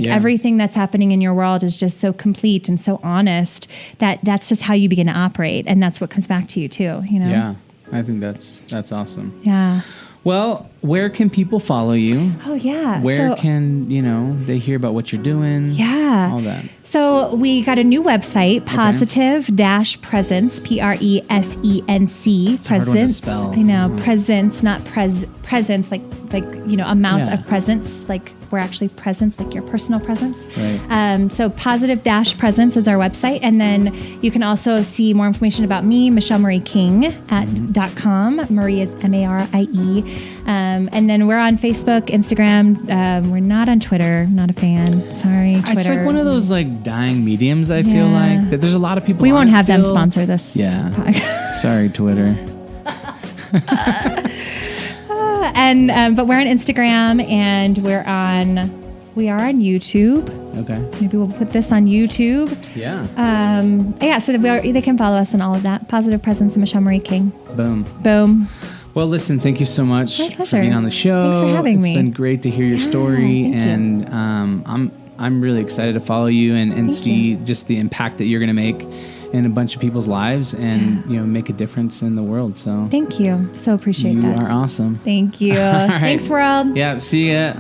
everything that's happening in your world is just so complete and so honest that's just how you begin to operate. And that's what comes back to you too, Yeah, I think that's awesome. Yeah. Well, where can people follow you? Oh, yeah. Where can, they hear about what you're doing? Yeah. All that. So we got a new website, positive-presence, Presenc. It's a hard one to spell. I know. Presence, not presence, like amount of presence, like we're actually presence, like your personal presence. Right. So positive-presence is our website. And then you can also see more information about me, Michelle Marie King at .com. Marie is Marie. And then we're on Facebook, Instagram. We're not on Twitter. Not a fan. Sorry, Twitter. It's like one of those like dying mediums, I feel like. That there's a lot of people We won't have them sponsor this. Yeah. Sorry, Twitter. But we're on Instagram and we are on YouTube. Okay. Maybe we'll put this on YouTube. Yeah. So they can follow us on all of that. Positive Presence and Michelle Marie King. Boom. Well, listen, thank you so much for being on the show. Thanks for having me. It's been great to hear your story, and I'm really excited to follow you and see just the impact that you're going to make in a bunch of people's lives and make a difference in the world. So thank you. So appreciate that. You are awesome. Thank you. All right. Thanks, world. Yeah. See ya.